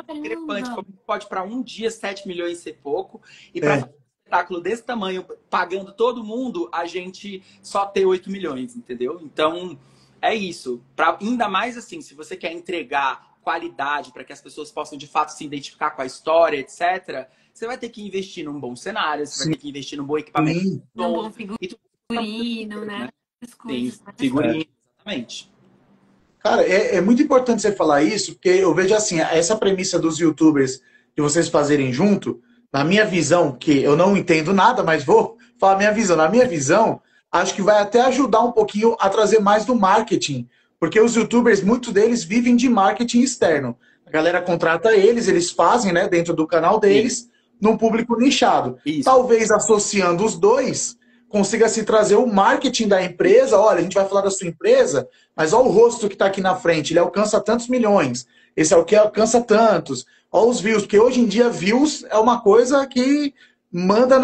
Speaker 3: discrepante. Como pode para um dia 7 milhões ser pouco e para fazer um espetáculo desse tamanho, pagando todo mundo, a gente só ter 8 milhões, entendeu? Então, é isso. Ainda mais assim, se você quer entregar qualidade para que as pessoas possam de fato se identificar com a história, etc., você vai ter que investir num bom cenário, você vai ter que investir num bom equipamento,
Speaker 2: num bom figurino, né?
Speaker 3: Sim, figurino, exatamente.
Speaker 1: Cara, é muito importante você falar isso, porque eu vejo assim, essa premissa dos YouTubers de vocês fazerem junto, na minha visão, que eu não entendo nada, mas vou falar a minha visão. Na minha visão, acho que vai até ajudar um pouquinho a trazer mais do marketing, porque os YouTubers, muitos deles vivem de marketing externo. A galera contrata eles, eles fazem, né, dentro do canal deles, num público nichado.
Speaker 3: Isso.
Speaker 1: Talvez associando os dois, consiga se trazer o marketing da empresa. Olha, a gente vai falar da sua empresa, mas olha o rosto que está aqui na frente, ele alcança tantos milhões. Esse é o que alcança tantos. Olha os views, porque hoje em dia views é uma coisa que manda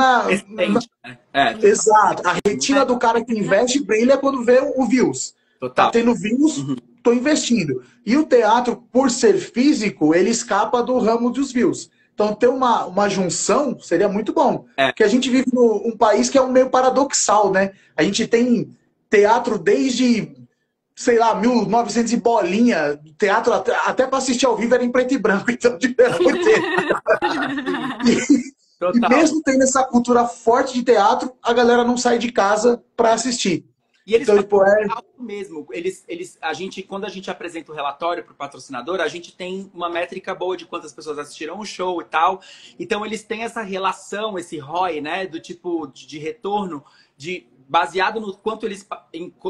Speaker 1: Exato. A retina do cara que investe brilha quando vê o views.
Speaker 3: Total.
Speaker 1: Tá tendo views, tô investindo. E o teatro, por ser físico, ele escapa do ramo dos views. Então, ter uma junção seria muito bom. Porque a gente vive num país que é um meio paradoxal, né? A gente tem teatro desde, sei lá, 1900 e bolinha. Teatro, até para assistir ao vivo, era em preto e branco. Então, era muito tempo. E mesmo tendo essa cultura forte de teatro, a galera não sai de casa para assistir.
Speaker 3: E eles fazem algo mesmo. Quando a gente apresenta o relatório para o patrocinador, a gente tem uma métrica boa de quantas pessoas assistiram o show e tal. Então, eles têm essa relação, esse ROI, né? Do tipo de retorno, baseado no quanto eles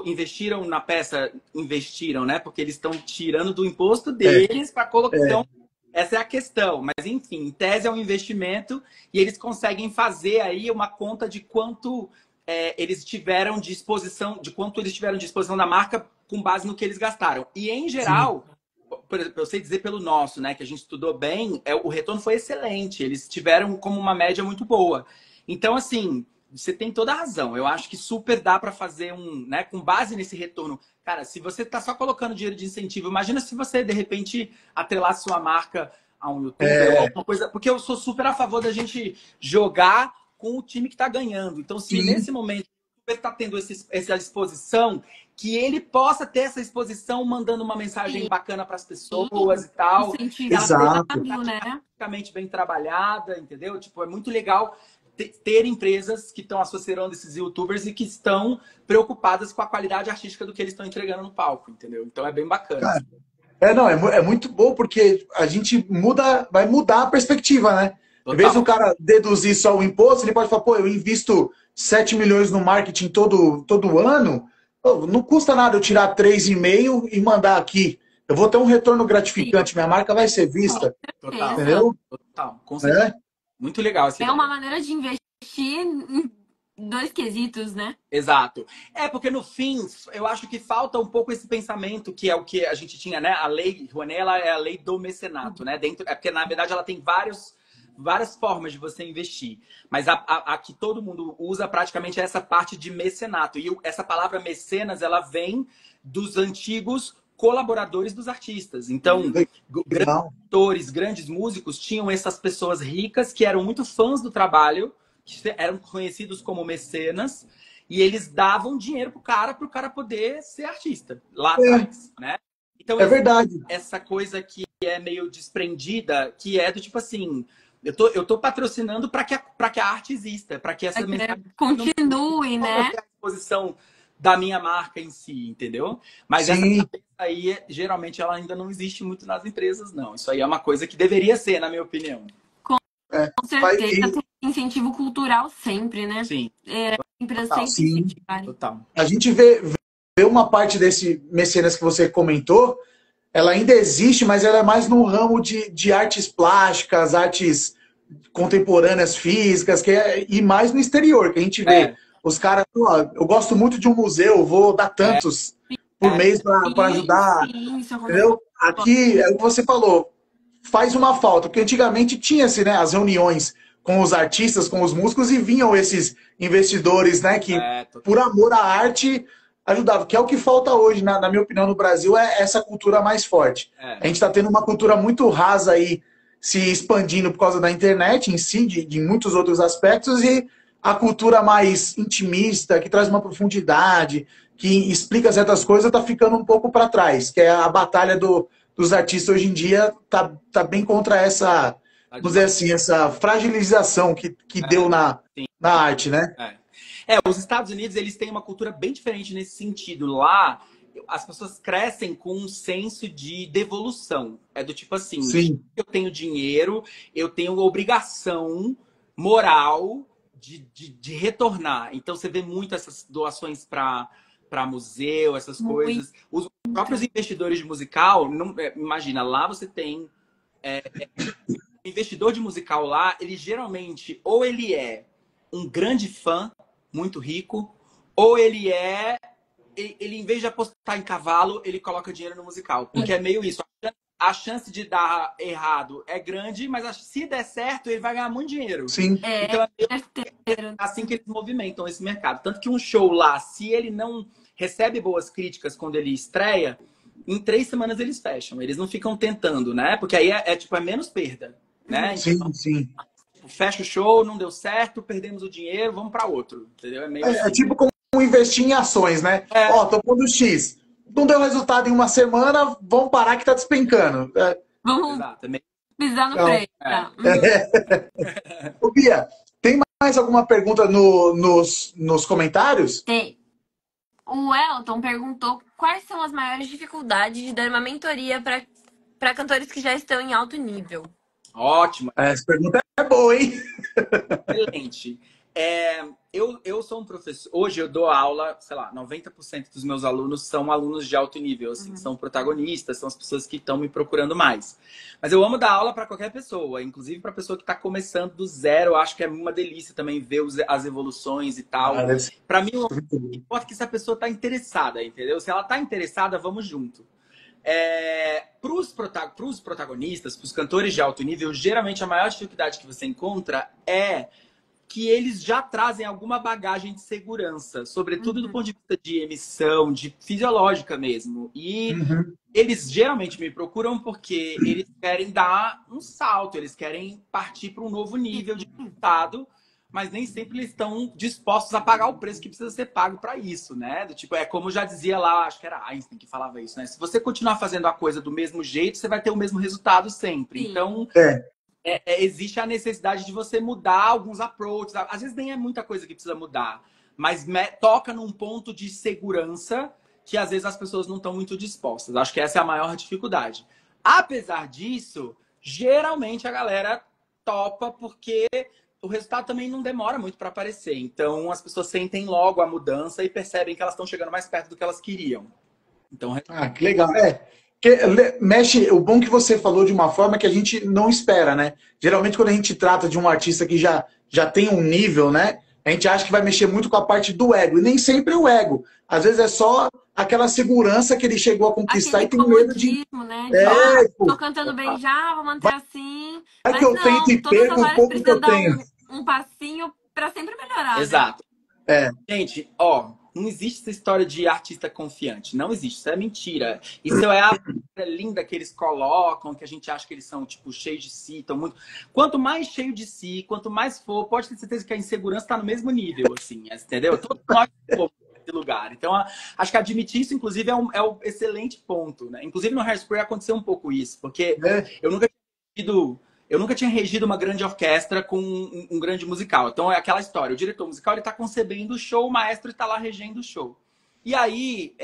Speaker 3: investiram na peça. Investiram, né? Porque eles estão tirando do imposto deles para colocar. Então, essa é a questão. Mas, enfim, em tese é um investimento e eles conseguem fazer aí uma conta de quanto... eles tiveram de exposição, de quanto eles tiveram de exposição da marca com base no que eles gastaram. E, em geral, por exemplo, eu sei dizer pelo nosso, né, que a gente estudou bem, o retorno foi excelente. Eles tiveram como uma média muito boa. Então, assim, você tem toda a razão. Eu acho que super dá para fazer né, com base nesse retorno. Cara, se você está só colocando dinheiro de incentivo, imagina se você, de repente, atrelasse sua marca a um youtuber ou alguma coisa. Porque eu sou super a favor da gente jogar com o time que está ganhando. Então, se nesse momento ele está tendo essa exposição, que ele possa ter essa exposição mandando uma mensagem bacana para as pessoas e tal.
Speaker 1: Exato.
Speaker 3: Né? Bem trabalhada, entendeu? Tipo, é muito legal ter empresas que estão associando esses youtubers e que estão preocupadas com a qualidade artística do que eles estão entregando no palco, entendeu? Então é bem bacana.
Speaker 1: Cara, é muito bom porque a gente vai mudar a perspectiva, né? Em vez do cara deduzir só o imposto, ele pode falar, pô, eu invisto 7 milhões no marketing todo ano, não custa nada eu tirar 3,5 e mandar aqui. Eu vou ter um retorno gratificante, minha marca vai ser vista.
Speaker 3: Total.
Speaker 1: Entendeu?
Speaker 3: Total, com certeza. Muito legal.
Speaker 2: É uma maneira de investir em dois quesitos, né?
Speaker 3: Exato. Porque no fim, eu acho que falta um pouco esse pensamento, que é o que a gente tinha, né? A lei Rouanet, ela é a lei do mecenato, né? Porque, na verdade, ela tem várias formas de você investir. Mas a que todo mundo usa praticamente é essa parte de mecenato. E essa palavra mecenas, ela vem dos antigos colaboradores dos artistas. Então, grandes atores, grandes músicos tinham essas pessoas ricas que eram muito fãs do trabalho, que eram conhecidos como mecenas, e eles davam dinheiro pro cara poder ser artista lá atrás, né? Então,
Speaker 1: é verdade.
Speaker 3: Essa coisa que é meio desprendida, que é do tipo assim... Eu tô patrocinando para que a arte exista, para que essa mensagem
Speaker 2: continue, né?
Speaker 3: A exposição da minha marca em si, entendeu? Mas
Speaker 1: Sim.
Speaker 3: essa cabeça aí, geralmente, ela ainda não existe muito nas empresas, não. Isso aí é uma coisa que deveria ser, na minha opinião.
Speaker 2: Com certeza, tem incentivo cultural sempre, né?
Speaker 3: Sim.
Speaker 2: Empresas sempre incentivarem.
Speaker 3: Total.
Speaker 1: A gente vê uma parte desse mecenas que você comentou, ela ainda existe, mas ela é mais no ramo de artes plásticas, artes contemporâneas físicas, e mais no exterior, que a gente vê os caras, eu gosto muito de um museu, vou dar tantos por mês para ajudar, entendeu? Aqui, é o que você falou, faz uma falta, porque antigamente tinha-se, né, as reuniões com os artistas, com os músicos, e vinham esses investidores, né, que por amor à arte ajudavam, que é o que falta hoje, na minha opinião, no Brasil, é essa cultura mais forte. A gente está tendo uma cultura muito rasa aí, se expandindo por causa da internet em si, de muitos outros aspectos, e a cultura mais intimista, que traz uma profundidade, que explica certas coisas, está ficando um pouco para trás, que é a batalha dos artistas hoje em dia, tá bem contra essa, vamos dizer assim, essa fragilização que deu na arte, né?
Speaker 3: Os Estados Unidos, eles têm uma cultura bem diferente nesse sentido. Lá, as pessoas crescem com um senso de devolução. É do tipo assim, eu tenho dinheiro, eu tenho obrigação moral de retornar. Então, você vê muito essas doações para museu, essas coisas. Os próprios investidores de musical, imagina, lá você tem... o investidor de musical lá, ele geralmente, ou ele é um grande fã, muito rico, ou ele em vez de apostar em cavalo, ele coloca dinheiro no musical. Porque é meio isso. A chance de dar errado é grande, mas se der certo, ele vai ganhar muito dinheiro.
Speaker 1: Sim.
Speaker 3: Então é assim que eles movimentam esse mercado. Tanto que um show lá, se ele não recebe boas críticas quando ele estreia, em 3 semanas eles fecham. Eles não ficam tentando, né? Porque aí é menos perda, né?
Speaker 1: Sim, então, sim.
Speaker 3: Fecha o show, não deu certo, perdemos o dinheiro, vamos para outro. Entendeu?
Speaker 1: É tipo como investir em ações, né? Ó, tô pondo X. Não deu resultado em uma semana, vamos parar que tá despencando.
Speaker 2: Vamos pisar no freio.
Speaker 1: Ô, Bia, tem mais alguma pergunta nos comentários?
Speaker 2: Tem. O Elton perguntou quais são as maiores dificuldades de dar uma mentoria para cantores que já estão em alto nível.
Speaker 3: Ótimo.
Speaker 1: Essa pergunta é boa, hein?
Speaker 3: Excelente. Eu sou um professor. Hoje eu dou aula, sei lá, 90% dos meus alunos são alunos de alto nível, assim, são protagonistas, são as pessoas que estão me procurando mais. Mas eu amo dar aula para qualquer pessoa, inclusive para pessoa que está começando do zero. Eu acho que é uma delícia também ver as evoluções e tal. Para mim, importa que essa pessoa está interessada, entendeu? Se ela está interessada, vamos junto. Para os protagonistas, para os cantores de alto nível, geralmente a maior dificuldade que você encontra é que eles já trazem alguma bagagem de segurança, sobretudo do ponto de vista de emissão, de fisiológica mesmo. E eles geralmente me procuram porque eles querem dar um salto, eles querem partir para um novo nível de resultado, mas nem sempre eles estão dispostos a pagar o preço que precisa ser pago para isso, né? Do tipo, como já dizia lá, acho que era Einstein que falava isso, né? Se você continuar fazendo a coisa do mesmo jeito, você vai ter o mesmo resultado sempre. Sim. Então, existe a necessidade de você mudar alguns approaches. Às vezes nem é muita coisa que precisa mudar, mas toca num ponto de segurança que às vezes as pessoas não estão muito dispostas. Acho que essa é a maior dificuldade. Apesar disso, geralmente a galera topa porque o resultado também não demora muito para aparecer. Então, as pessoas sentem logo a mudança e percebem que elas estão chegando mais perto do que elas queriam. Então,
Speaker 1: que legal. Mexe, o bom que você falou de uma forma que a gente não espera, né? Geralmente, quando a gente trata de um artista que já tem um nível, né? A gente acha que vai mexer muito com a parte do ego. E nem sempre é o ego. Às vezes é só aquela segurança que ele chegou a conquistar e tem medo de...
Speaker 2: né? Tô cantando bem já, vou manter assim.
Speaker 1: Mas que eu tento e perco o pouco que eu tenho.
Speaker 2: Um passinho pra sempre melhorar.
Speaker 3: Exato. Gente, não existe essa história de artista confiante. Não existe. Isso é mentira. Isso é a coisa linda que eles colocam, que a gente acha que eles são, tipo, cheios de si. Muito... Quanto mais cheio de si, quanto mais for, pode ter certeza que a insegurança está no mesmo nível, assim, entendeu? Todos nós fomos nesse lugar. Então, acho que admitir isso, inclusive, é um excelente ponto, né? Inclusive, no Hairspray aconteceu um pouco isso, porque eu nunca tinha tido eu nunca tinha regido uma grande orquestra com um grande musical. Então é aquela história, o diretor musical ele tá concebendo o show, o maestro está lá regendo o show. E aí,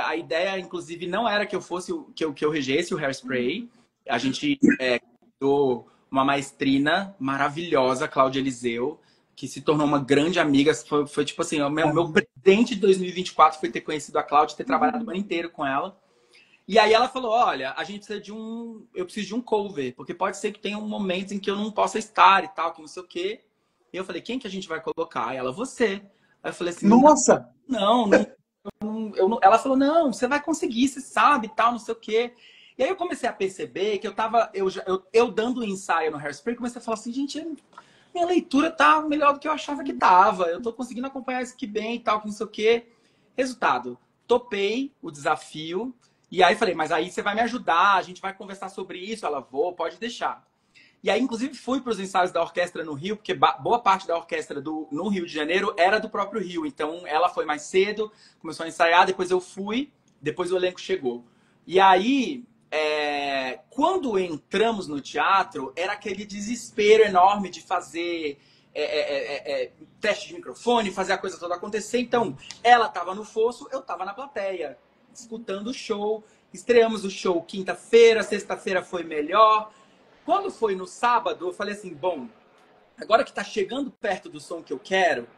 Speaker 3: a ideia, inclusive, não era que eu fosse que eu regesse o Hairspray. A gente criou uma maestrina maravilhosa, Cláudia Eliseu, que se tornou uma grande amiga. Foi tipo assim, o meu presente de 2024 foi ter conhecido a Cláudia, ter trabalhado o ano inteiro com ela. E aí ela falou, olha, a gente precisa eu preciso de um cover, porque pode ser que tenha momentos em que eu não possa estar e tal, que não sei o quê. E eu falei, quem que a gente vai colocar? Aí ela, você. Aí eu falei assim,
Speaker 1: Nossa!
Speaker 3: não. Ela falou, não, você vai conseguir, você sabe, tal, não sei o quê. E aí eu comecei a perceber que eu dando um ensaio no Hairspray, comecei a falar assim, gente, minha leitura tá melhor do que eu achava que tava. Eu tô conseguindo acompanhar isso aqui bem e tal, que não sei o quê. Resultado, topei o desafio. E aí falei, mas aí você vai me ajudar, a gente vai conversar sobre isso. Ela, pode deixar. E aí, inclusive, fui para os ensaios da orquestra no Rio, porque boa parte da orquestra no Rio de Janeiro era do próprio Rio. Então, ela foi mais cedo, começou a ensaiar, depois eu fui, depois o elenco chegou. E aí, quando entramos no teatro, era aquele desespero enorme de fazer teste de microfone, fazer a coisa toda acontecer. Então, ela estava no fosso, eu estava na plateia, escutando o show. Estreamos o show quinta-feira, sexta-feira foi melhor. Quando foi no sábado, eu falei assim, bom, agora que tá chegando perto do som que eu quero,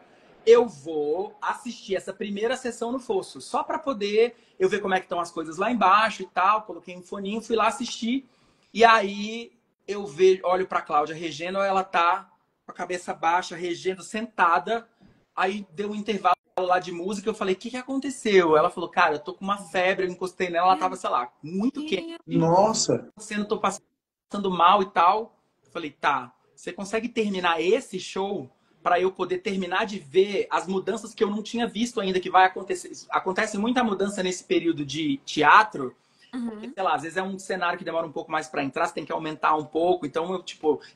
Speaker 3: eu vou assistir essa primeira sessão no fosso, só para poder eu ver como é que estão as coisas lá embaixo e tal. Coloquei um foninho, fui lá assistir. E aí eu olho pra Cláudia regendo, ela tá com a cabeça baixa, regendo, sentada. Aí deu um intervalo lá de música, eu falei, o que aconteceu? Ela falou, cara, eu tô com uma febre, eu encostei nela, ela tava, sei lá, muito quente.
Speaker 1: Nossa!
Speaker 3: Tô passando mal e tal. Eu falei, tá, você consegue terminar esse show para eu poder terminar de ver as mudanças que eu não tinha visto ainda, que vai acontecer. Acontece muita mudança nesse período de teatro, porque, sei lá, às vezes é um cenário que demora um pouco mais para entrar, você tem que aumentar um pouco, então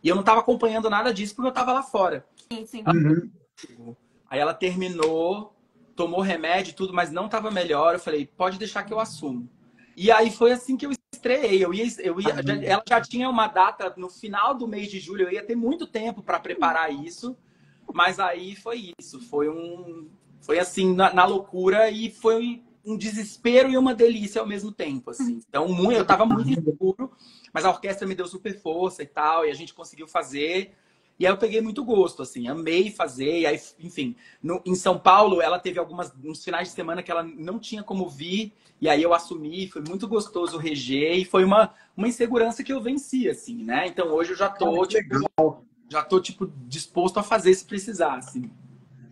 Speaker 3: e eu não tava acompanhando nada disso porque eu tava lá fora.
Speaker 2: Sim.
Speaker 3: Aí ela terminou, tomou remédio e tudo, mas não tava melhor. Eu falei, pode deixar que eu assumo. E aí foi assim que eu estreiei. Ela já tinha uma data no final do mês de julho, eu ia ter muito tempo para preparar isso, mas aí foi isso. Foi assim, na loucura, e foi um desespero e uma delícia ao mesmo tempo, assim. Então, eu tava muito inseguro, mas a orquestra me deu super força e tal, e a gente conseguiu fazer. E aí eu peguei muito gosto, assim, amei fazer. E aí, enfim, em São Paulo, ela teve uns finais de semana que ela não tinha como vir. E aí eu assumi, foi muito gostoso reger. E foi uma insegurança que eu venci, assim, né? Então hoje eu já tô, tipo, disposto a fazer se precisar, assim.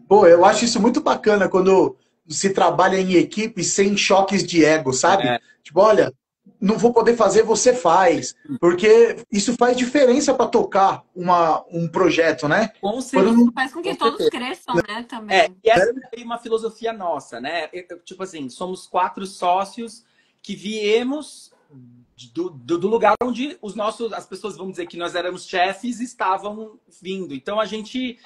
Speaker 1: Pô, eu acho isso muito bacana quando se trabalha em equipe sem choques de ego, sabe? Tipo, olha, não vou poder fazer, você faz. Porque isso faz diferença para tocar um projeto, né?
Speaker 3: Com certeza.
Speaker 2: Faz com que todos cresçam, né, também.
Speaker 3: E essa é uma filosofia nossa, né? Tipo assim, somos 4 sócios que viemos do lugar onde as pessoas, vamos dizer que nós éramos chefes, estavam vindo. Então a gente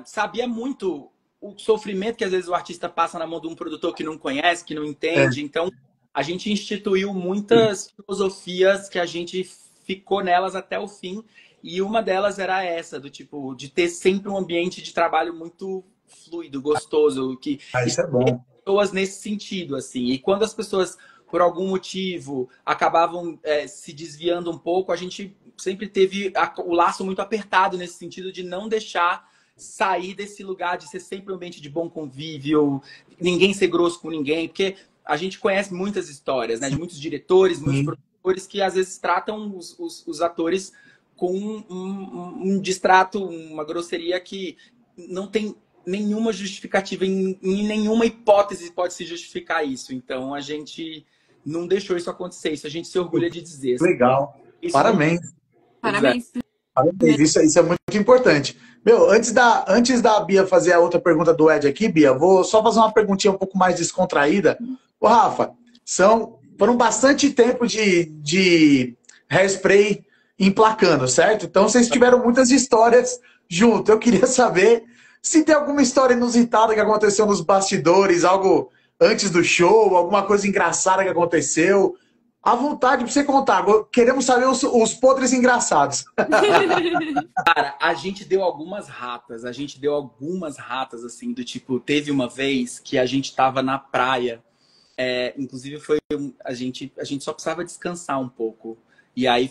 Speaker 3: sabia muito o sofrimento que às vezes o artista passa na mão de um produtor que não conhece, que não entende. Então a gente instituiu muitas filosofias que a gente ficou nelas até o fim. E uma delas era essa, do tipo, de ter sempre um ambiente de trabalho muito fluido, gostoso.
Speaker 1: Isso é bom.
Speaker 3: Pessoas nesse sentido, assim. E quando as pessoas, por algum motivo, acabavam se desviando um pouco, a gente sempre teve o laço muito apertado nesse sentido de não deixar sair desse lugar, de ser sempre um ambiente de bom convívio, ninguém ser grosso com ninguém, porque a gente conhece muitas histórias, né, de muitos diretores, muitos produtores que às vezes tratam os atores com um distrato, uma grosseria que não tem nenhuma justificativa, em nenhuma hipótese pode se justificar isso. Então a gente não deixou isso acontecer, isso a gente se orgulha de dizer.
Speaker 1: Legal. Parabéns.
Speaker 2: Parabéns.
Speaker 1: Parabéns. Isso é muito importante. Meu, antes da Bia fazer a outra pergunta do Ed aqui, Bia, vou só fazer uma perguntinha um pouco mais descontraída. Ô, Rafa, foram bastante tempo de Hairspray emplacando, certo? Então vocês tiveram muitas histórias junto. Eu queria saber se tem alguma história inusitada que aconteceu nos bastidores, algo antes do show, alguma coisa engraçada que aconteceu. À vontade pra você contar. Queremos saber os podres engraçados.
Speaker 3: Cara, a gente deu algumas ratas, assim, do tipo, teve uma vez que a gente tava na praia, inclusive a gente só precisava descansar um pouco. E aí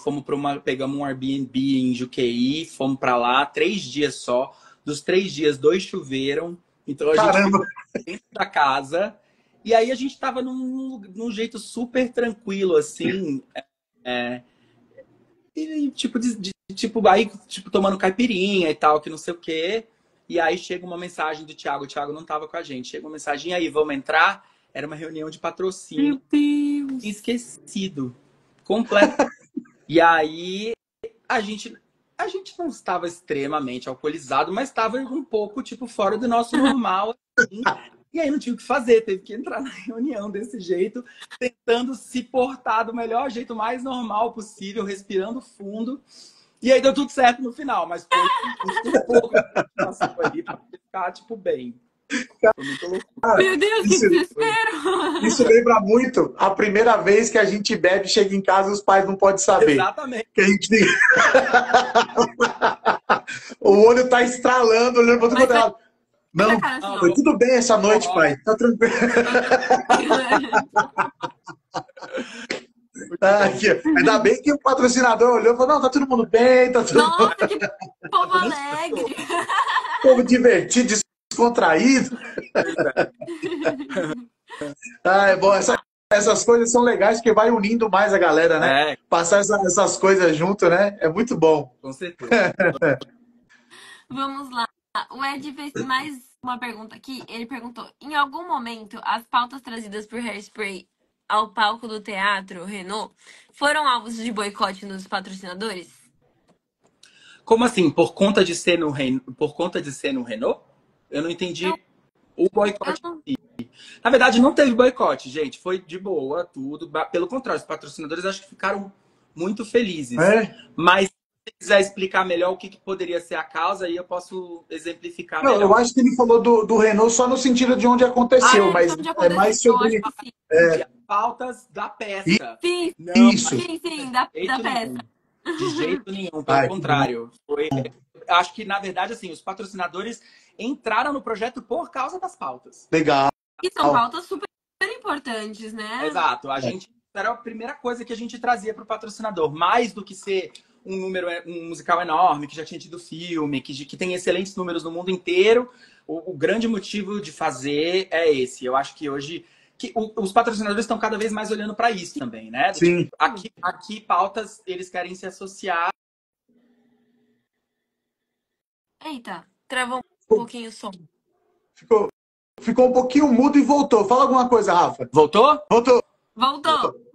Speaker 3: pegamos um Airbnb em Juqueí, fomos pra lá, 3 dias só. Dos 3 dias, 2 choveram. Então a gente
Speaker 1: Caramba!
Speaker 3: ficou dentro da casa. E aí a gente tava num jeito super tranquilo, assim. E, tipo, tomando caipirinha e tal, que não sei o quê. E aí chega uma mensagem do Thiago. O Thiago não tava com a gente. Chega uma mensagem, aí, vamos entrar? Era uma reunião de patrocínio.
Speaker 2: Meu Deus!
Speaker 3: Esquecido. Completo. E aí a gente não estava extremamente alcoolizado, mas estava um pouco, tipo, fora do nosso normal, assim. E aí não tinha o que fazer, teve que entrar na reunião desse jeito, tentando se portar do melhor jeito, mais normal possível, respirando fundo. E aí deu tudo certo no final, mas foi um pouco ali pra ficar, tipo, bem. Foi muito louco.
Speaker 2: Meu Deus, que
Speaker 1: Isso,
Speaker 2: desespero!
Speaker 1: isso lembra muito a primeira vez que a gente bebe, chega em casa e os pais não podem saber.
Speaker 3: Exatamente.
Speaker 1: Que a gente... O olho tá estralando, olhando para outro lado. Não,
Speaker 2: Cara, assim,
Speaker 1: foi tudo bem essa noite, pai. Tá tranquilo. Ainda bem que o patrocinador olhou e falou, não, tá todo mundo bem, tá tudo
Speaker 2: Nossa, que povo alegre!
Speaker 1: povo divertido, descontraído. É bom, essas coisas são legais porque vai unindo mais a galera, né? Passar essas coisas junto, né? É muito bom.
Speaker 3: Com certeza.
Speaker 2: Vamos lá. O Ed fez mais uma pergunta aqui. Ele perguntou: em algum momento, as pautas trazidas por Hairspray ao palco do teatro Renault foram alvos de boicote dos patrocinadores?
Speaker 3: Como assim? Por conta de ser no Renault? Eu não entendi
Speaker 2: Não,
Speaker 3: o boicote.
Speaker 2: não...
Speaker 3: Na verdade, não teve boicote, gente. Foi de boa, tudo. Pelo contrário, os patrocinadores acho que ficaram muito felizes. Mas se você quiser explicar melhor o que poderia ser a causa, aí eu posso exemplificar
Speaker 1: Não,
Speaker 3: melhor.
Speaker 1: eu acho que ele falou do Renault só no sentido de onde aconteceu, mas
Speaker 2: onde
Speaker 1: é mais
Speaker 2: aconteceu,
Speaker 1: sobre...
Speaker 2: acho que sim.
Speaker 3: Pautas da peça.
Speaker 2: Sim,
Speaker 3: Não,
Speaker 1: Isso.
Speaker 2: sim, da
Speaker 3: jeito
Speaker 2: peça.
Speaker 3: nenhum. De jeito nenhum, pelo contrário. Acho que, na verdade, assim, os patrocinadores entraram no projeto por causa das pautas.
Speaker 1: Legal.
Speaker 2: E são pautas super importantes, né?
Speaker 3: Exato. Era a primeira coisa que a gente trazia para o patrocinador. Mais do que ser um musical enorme, que já tinha tido filme, que tem excelentes números no mundo inteiro, o grande motivo de fazer é esse. Eu acho que hoje... os patrocinadores estão cada vez mais olhando para isso também, né?
Speaker 1: Sim.
Speaker 3: Tipo, aqui, pautas, eles querem se associar.
Speaker 2: Eita, travou um pouquinho o som.
Speaker 1: Ficou um pouquinho mudo e voltou. Fala alguma coisa, Rafa.
Speaker 3: Voltou?
Speaker 1: Voltou.
Speaker 2: Voltou.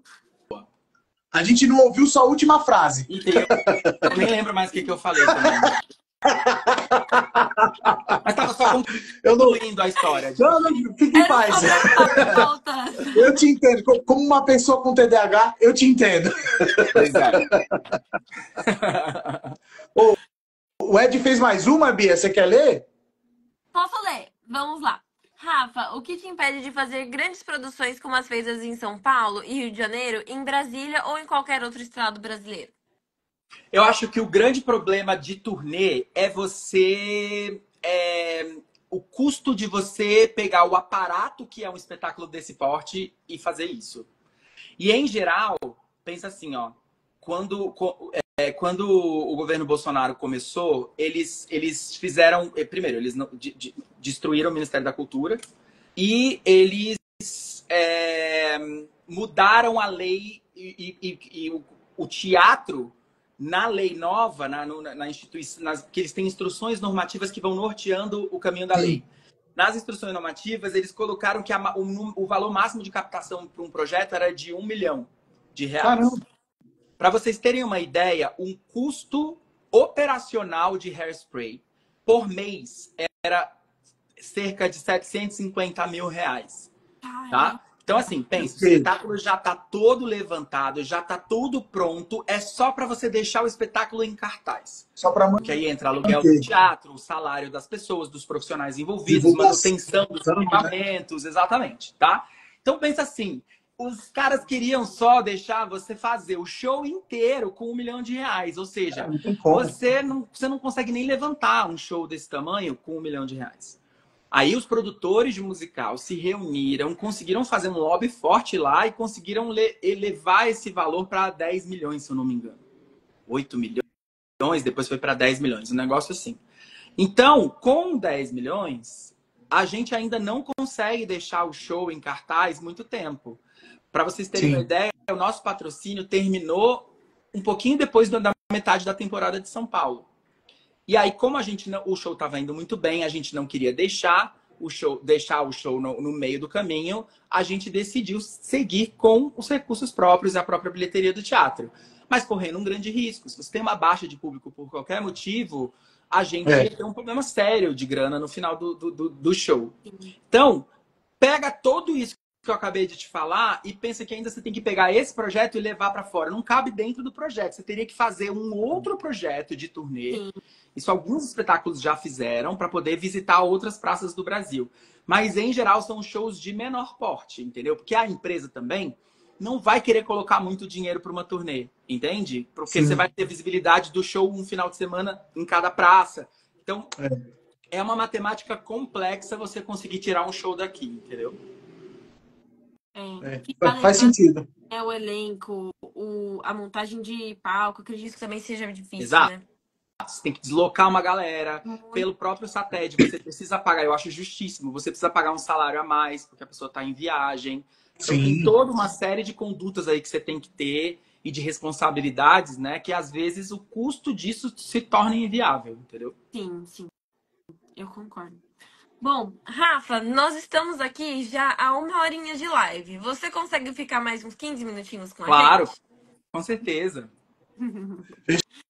Speaker 1: A gente não ouviu sua última frase.
Speaker 3: Eu nem lembro mais o que eu falei também. Mas tava só concluindo a história.
Speaker 1: Não, fique em paz. Eu te entendo. Como uma pessoa com TDAH, eu te entendo.
Speaker 3: Pois é.
Speaker 1: O Ed fez mais uma, Bia. Você quer ler?
Speaker 2: Posso ler? Vamos lá. Rafa, o que te impede de fazer grandes produções como as feitas em São Paulo e Rio de Janeiro, em Brasília ou em qualquer outro estado brasileiro?
Speaker 3: Eu acho que o grande problema de turnê é o custo de você pegar o aparato que é um espetáculo desse porte e fazer isso. E, em geral, pensa assim, ó, quando o governo Bolsonaro começou, eles fizeram... Primeiro, eles destruíram o Ministério da Cultura e eles mudaram a lei e o teatro, na lei nova, na instituição, que eles têm instruções normativas que vão norteando o caminho da lei. Nas instruções normativas, eles colocaram que o valor máximo de captação para um projeto era de R$1 milhão. Para vocês terem uma ideia, um custo operacional de Hairspray por mês era cerca de R$750 mil. Tá? Então, assim, pensa, o espetáculo já está todo levantado, já está tudo pronto, é só para você deixar o espetáculo em cartaz. Porque aí entra aluguel do teatro, o salário das pessoas, dos profissionais envolvidos, manutenção dos equipamentos, exatamente, tá? Então, pensa assim, Os caras queriam só deixar você fazer o show inteiro com R$ 1 milhão. Ou seja,
Speaker 1: Não tem como.
Speaker 3: você não consegue nem levantar um show desse tamanho com R$ 1 milhão. Aí os produtores de musical se reuniram, conseguiram fazer um lobby forte lá e conseguiram elevar esse valor para 10 milhões, se eu não me engano. 8 milhões, depois foi para 10 milhões, um negócio assim. Então, com 10 milhões, a gente ainda não consegue deixar o show em cartaz muito tempo. Para vocês terem uma ideia, o nosso patrocínio terminou um pouquinho depois da metade da temporada de São Paulo. E aí, como o show estava indo muito bem, a gente não queria deixar o show no meio do caminho, a gente decidiu seguir com os recursos próprios e a própria bilheteria do teatro. Mas correndo um grande risco. Se você tem uma baixa de público por qualquer motivo, a gente ia ter um problema sério de grana no final do show. Então, pega todo isso que eu acabei de te falar e pensa que ainda você tem que pegar esse projeto e levar para fora. Não cabe dentro do projeto. Você teria que fazer um outro projeto de turnê. Isso alguns espetáculos já fizeram para poder visitar outras praças do Brasil. Mas, em geral, são shows de menor porte, entendeu? Porque a empresa também não vai querer colocar muito dinheiro para uma turnê, entende? Porque você vai ter visibilidade do show um final de semana em cada praça. Então, é uma matemática complexa você conseguir tirar um show daqui, entendeu?
Speaker 1: Faz sentido.
Speaker 2: É o elenco, a montagem de palco, acredito que também seja difícil,
Speaker 3: Exato.
Speaker 2: né?
Speaker 3: Você tem que deslocar uma galera pelo próprio satélite. Você precisa pagar, eu acho justíssimo, você precisa pagar um salário a mais, porque a pessoa está em viagem. Então, tem toda uma série de condutas aí que você tem que ter e de responsabilidades, né? Que às vezes o custo disso se torna inviável, entendeu?
Speaker 2: Sim, sim. Eu concordo. Bom, Rafa, nós estamos aqui já há 1 horinha de live. Você consegue ficar mais uns 15 minutinhos com a gente?
Speaker 3: Claro, com certeza.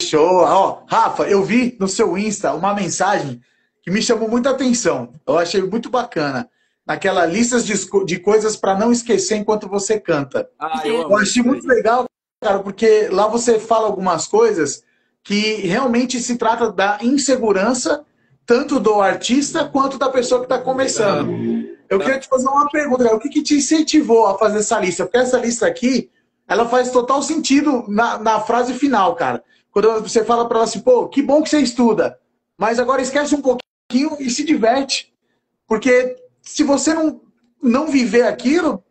Speaker 1: Show. Ó, Rafa, eu vi no seu Insta uma mensagem que me chamou muita atenção. Eu achei muito bacana. Naquela lista de coisas para não esquecer enquanto você canta. Eu achei muito legal, cara, porque lá você fala algumas coisas que realmente se trata da insegurança tanto do artista quanto da pessoa que está começando. Eu queria te fazer uma pergunta, cara. O que te incentivou a fazer essa lista? Porque essa lista aqui, ela faz total sentido na frase final, cara. Quando você fala para ela assim, pô, que bom que você estuda, mas agora esquece um pouquinho e se diverte. Porque se você não viver aquilo,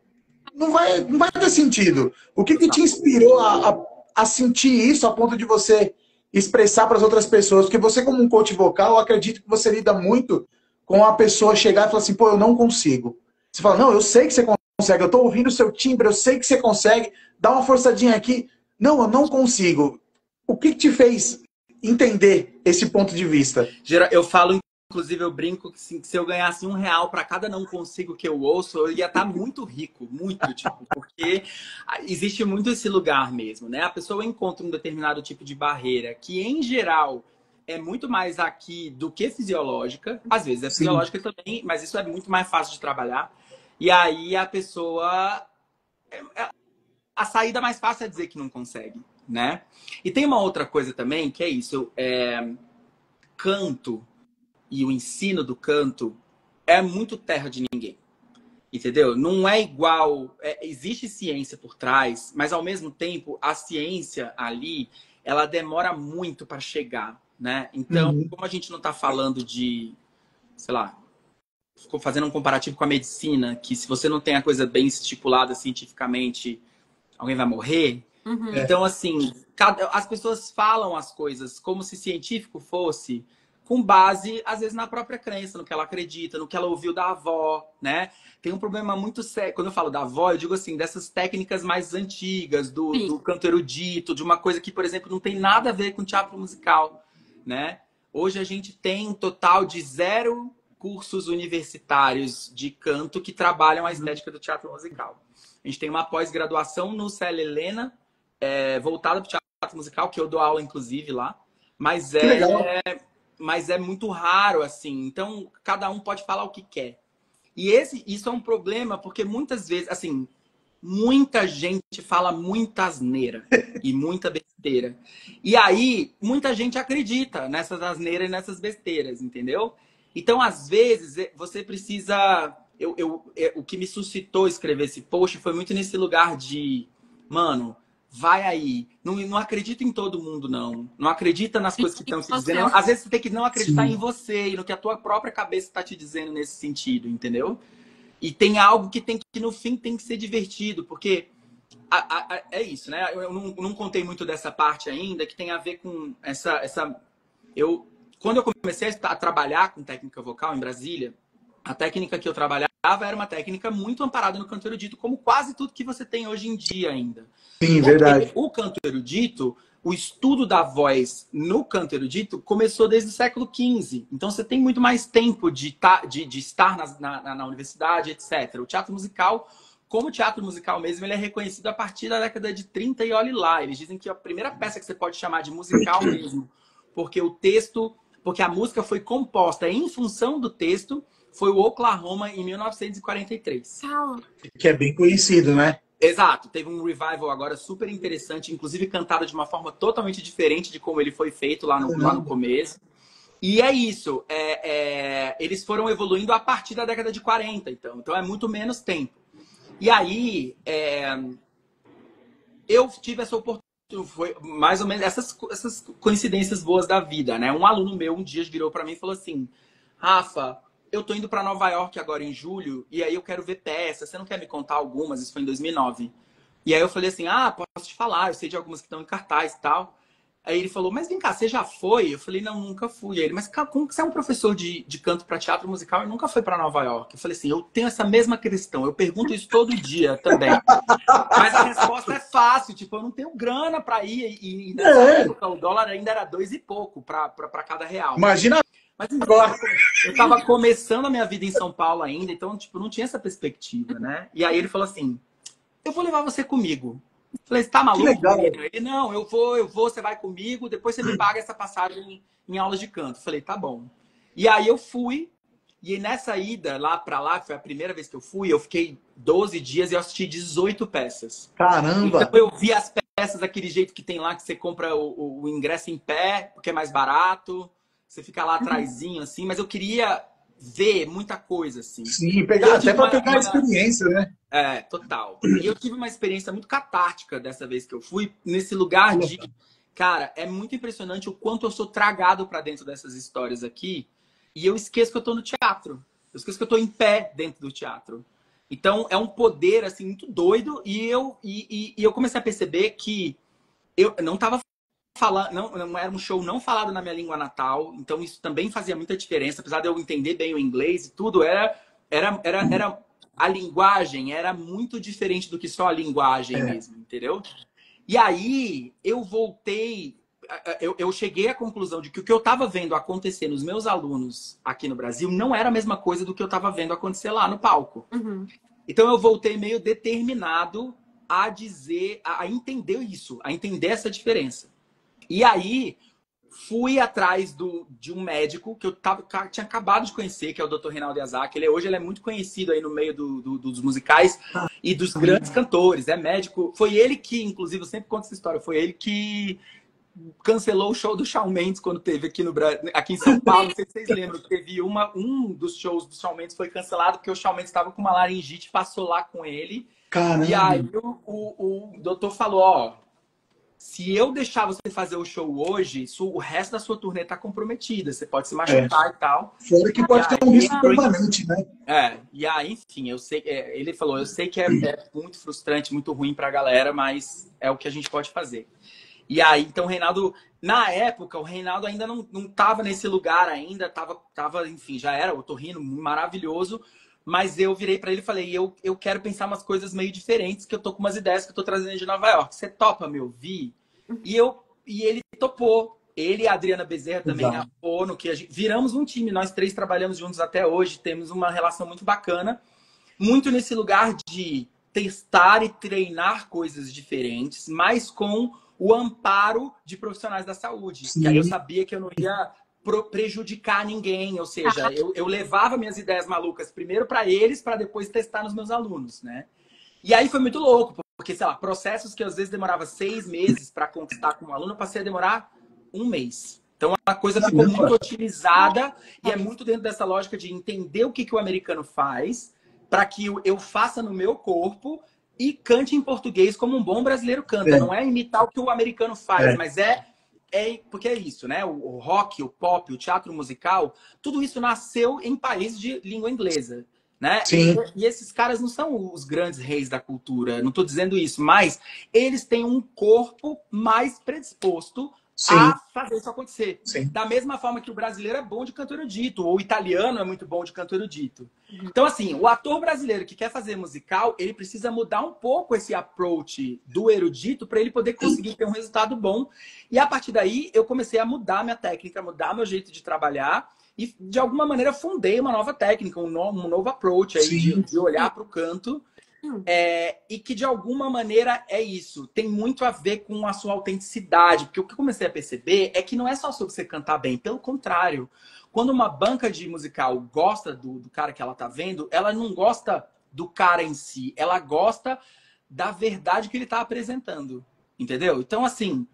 Speaker 1: não vai ter sentido. O que te inspirou a sentir isso a ponto de você expressar para as outras pessoas? Porque você, como um coach vocal, eu acredito que você lida muito com a pessoa chegar e falar assim, pô, eu não consigo. Você fala, não, eu sei que você consegue, eu estou ouvindo o seu timbre, eu sei que você consegue, dá uma forçadinha aqui. Não, eu não consigo. O que te fez entender esse ponto de vista?
Speaker 3: Eu falo, inclusive, eu brinco que se eu ganhasse R$ 1 para cada não consigo que eu ouço, eu ia estar muito rico, muito, tipo, porque existe muito esse lugar mesmo, né? A pessoa encontra um determinado tipo de barreira que, em geral, é muito mais aqui do que fisiológica. Às vezes é fisiológica também, mas isso é muito mais fácil de trabalhar. E aí a pessoa... A saída mais fácil é dizer que não consegue, né? E tem uma outra coisa também, que é isso. Canto e o ensino do canto é muito terra de ninguém. Entendeu? Não é igual... existe ciência por trás, mas ao mesmo tempo a ciência ali, ela demora muito para chegar, né? Então, como a gente não está falando de, sei lá, fazendo um comparativo com a medicina, que se você não tem a coisa bem estipulada cientificamente, alguém vai morrer. Então, assim, as pessoas falam as coisas como se científico fosse com base, às vezes, na própria crença, no que ela acredita, no que ela ouviu da avó, né? Tem um problema muito sério. Quando eu falo da avó, eu digo assim, dessas técnicas mais antigas, do canto erudito, de uma coisa que, por exemplo, não tem nada a ver com teatro musical, né? Hoje a gente tem um total de 0 cursos universitários de canto que trabalham a estética do teatro musical. A gente tem uma pós-graduação no CEL Helena, voltada para o teatro musical, que eu dou aula, inclusive, lá. Mas é muito raro, assim. Então, cada um pode falar o que quer. E isso é um problema, porque muitas vezes, assim, muita gente fala muita asneira e muita besteira. E aí, muita gente acredita nessas asneiras e nessas besteiras, entendeu? Então, às vezes, você precisa... o que me suscitou escrever esse post foi muito nesse lugar de, mano, vai aí. Não acredita em todo mundo, não. Não acredita nas coisas que estão te dizendo. Às vezes você tem que não acreditar em você e no que a tua própria cabeça está te dizendo nesse sentido, entendeu? E tem algo que tem que, no fim, tem que ser divertido, porque é isso, né? Eu não contei muito dessa parte ainda, que tem a ver com quando eu comecei a trabalhar com técnica vocal em Brasília, a técnica que eu trabalhava era uma técnica muito amparada no canto erudito, como quase tudo que você tem hoje em dia ainda.
Speaker 1: Sim, verdade.
Speaker 3: O canto erudito, o estudo da voz no canto erudito começou desde o século XV. Então você tem muito mais tempo de estar na universidade, etc. O teatro musical, como teatro musical mesmo, ele é reconhecido a partir da década de 30 e olhe lá. Eles dizem que a primeira peça que você pode chamar de musical mesmo, porque a música foi composta em função do texto, foi o Oklahoma em 1943.
Speaker 1: Que é bem conhecido, né?
Speaker 3: Exato. Teve um revival agora super interessante, inclusive cantado de uma forma totalmente diferente de como ele foi feito lá no começo. E é isso. Eles foram evoluindo a partir da década de 40, então é muito menos tempo. E aí, eu tive essa oportunidade, foi mais ou menos essas coincidências boas da vida, né? Um aluno meu um dia virou para mim e falou assim, Rafa, eu tô indo para Nova York agora em julho e aí eu quero ver peças. Você não quer me contar algumas? Isso foi em 2009. E aí eu falei assim, posso te falar, eu sei de algumas que estão em cartaz e tal. Aí ele falou, mas vem cá, você já foi? Eu falei, não, nunca fui. Aí ele, mas como que você é um professor de canto para teatro musical e nunca foi para Nova York? Eu falei assim, eu tenho essa mesma questão, eu pergunto isso todo dia também. Mas a resposta é fácil, tipo, eu não tenho grana para ir. E nessa época o dólar ainda era 2 e pouco para cada real.
Speaker 1: Imagina.
Speaker 3: Mas agora, eu estava começando a minha vida em São Paulo ainda, então, tipo, não tinha essa perspectiva, né? E aí ele falou assim, eu vou levar você comigo. Eu falei, você tá maluco? Ele, não, eu vou, você vai comigo, depois você me paga essa passagem em aulas de canto. Eu falei, tá bom. E aí eu fui, e nessa ida lá pra lá, que foi a primeira vez que eu fui, eu fiquei 12 dias e eu assisti 18 peças.
Speaker 1: Caramba!
Speaker 3: Então eu vi as peças daquele jeito que tem lá, que você compra o ingresso em pé, porque é mais barato. Você fica lá atrasinho, assim, mas eu queria ver muita coisa, assim.
Speaker 1: Sim, até para pegar a experiência, né?
Speaker 3: Total. E eu tive uma experiência muito catártica dessa vez que eu fui, nesse lugar de... Cara, é muito impressionante o quanto eu sou tragado para dentro dessas histórias aqui, e eu esqueço que eu tô no teatro. Eu esqueço que eu tô em pé dentro do teatro. Então, é um poder, assim, muito doido, e eu comecei a perceber que eu não tava não era um show não falado na minha língua natal, então isso também fazia muita diferença, apesar de eu entender bem o inglês e tudo, a linguagem era muito diferente do que só a linguagem mesmo, entendeu? E aí eu voltei, eu cheguei à conclusão de que o que eu estava vendo acontecer nos meus alunos aqui no Brasil não era a mesma coisa do que eu estava vendo acontecer lá no palco.
Speaker 2: Uhum.
Speaker 3: Então eu voltei meio determinado a entender isso, a entender essa diferença. E aí, fui atrás de um médico que eu tinha acabado de conhecer, que é o Dr. Reinaldo Yazaki. Hoje ele é muito conhecido aí no meio dos musicais e dos grandes cantores. É médico. Foi ele que, inclusive, eu sempre conto essa história, foi ele que cancelou o show do Shawn Mendes quando teve aqui em São Paulo. Não sei se vocês lembram, teve um dos shows do Shawn Mendes foi cancelado porque o Shawn Mendes estava com uma laringite, passou lá com ele.
Speaker 1: Caramba.
Speaker 3: E aí o doutor falou, se eu deixar você fazer o show hoje, o resto da sua turnê tá comprometida. Você pode se machucar e tal.
Speaker 1: Fora que pode ter um risco permanente, né?
Speaker 3: E aí, enfim, eu sei, ele falou, eu sei que é muito frustrante, muito ruim pra galera, mas é o que a gente pode fazer. E aí, então, o Reinaldo, na época, o Reinaldo ainda não tava nesse lugar ainda, tava, enfim, já era otorrino maravilhoso, mas eu virei pra ele e falei, eu quero pensar umas coisas meio diferentes, que eu tô com umas ideias que eu tô trazendo de Nova York. Você topa me ouvir? E ele topou. Ele e a Adriana Bezerra também, a Fono, que viramos um time. Nós 3 trabalhamos juntos até hoje, temos uma relação muito bacana. Muito nesse lugar de testar e treinar coisas diferentes, mas com o amparo de profissionais da saúde.
Speaker 1: Sim.
Speaker 3: Que aí eu sabia que eu não ia prejudicar ninguém, ou seja, eu levava minhas ideias malucas primeiro para eles, para depois testar nos meus alunos, né? E aí foi muito louco, porque, sei lá, processos que às vezes demorava 6 meses para conquistar com um aluno, eu passei a demorar 1 mês. Então a coisa ficou muito otimizada e é muito dentro dessa lógica de entender o que o americano faz, para que eu faça no meu corpo e cante em português como um bom brasileiro canta. Não é imitar o que o americano faz, mas porque é isso, né? O rock, o pop, o teatro musical, tudo isso nasceu em países de língua inglesa, né?
Speaker 1: Sim.
Speaker 3: E esses caras não são os grandes reis da cultura, não estou dizendo isso, mas eles têm um corpo mais predisposto a fazer isso acontecer.
Speaker 1: Sim.
Speaker 3: Da mesma forma que o brasileiro é bom de canto erudito, ou o italiano é muito bom de canto erudito. Então, assim, o ator brasileiro que quer fazer musical, ele precisa mudar um pouco esse approach do erudito para ele poder conseguir ter um resultado bom. E a partir daí, eu comecei a mudar minha técnica, mudar meu jeito de trabalhar e, de alguma maneira, fundei uma nova técnica, um novo approach aí de olhar para o canto. E que, de alguma maneira, é isso. Tem muito a ver com a sua autenticidade. Porque o que eu comecei a perceber é que não é só sobre você cantar bem. Pelo contrário. Quando uma banca de musical gosta do cara que ela tá vendo, ela não gosta do cara em si. Ela gosta da verdade que ele tá apresentando. Entendeu? Então, assim,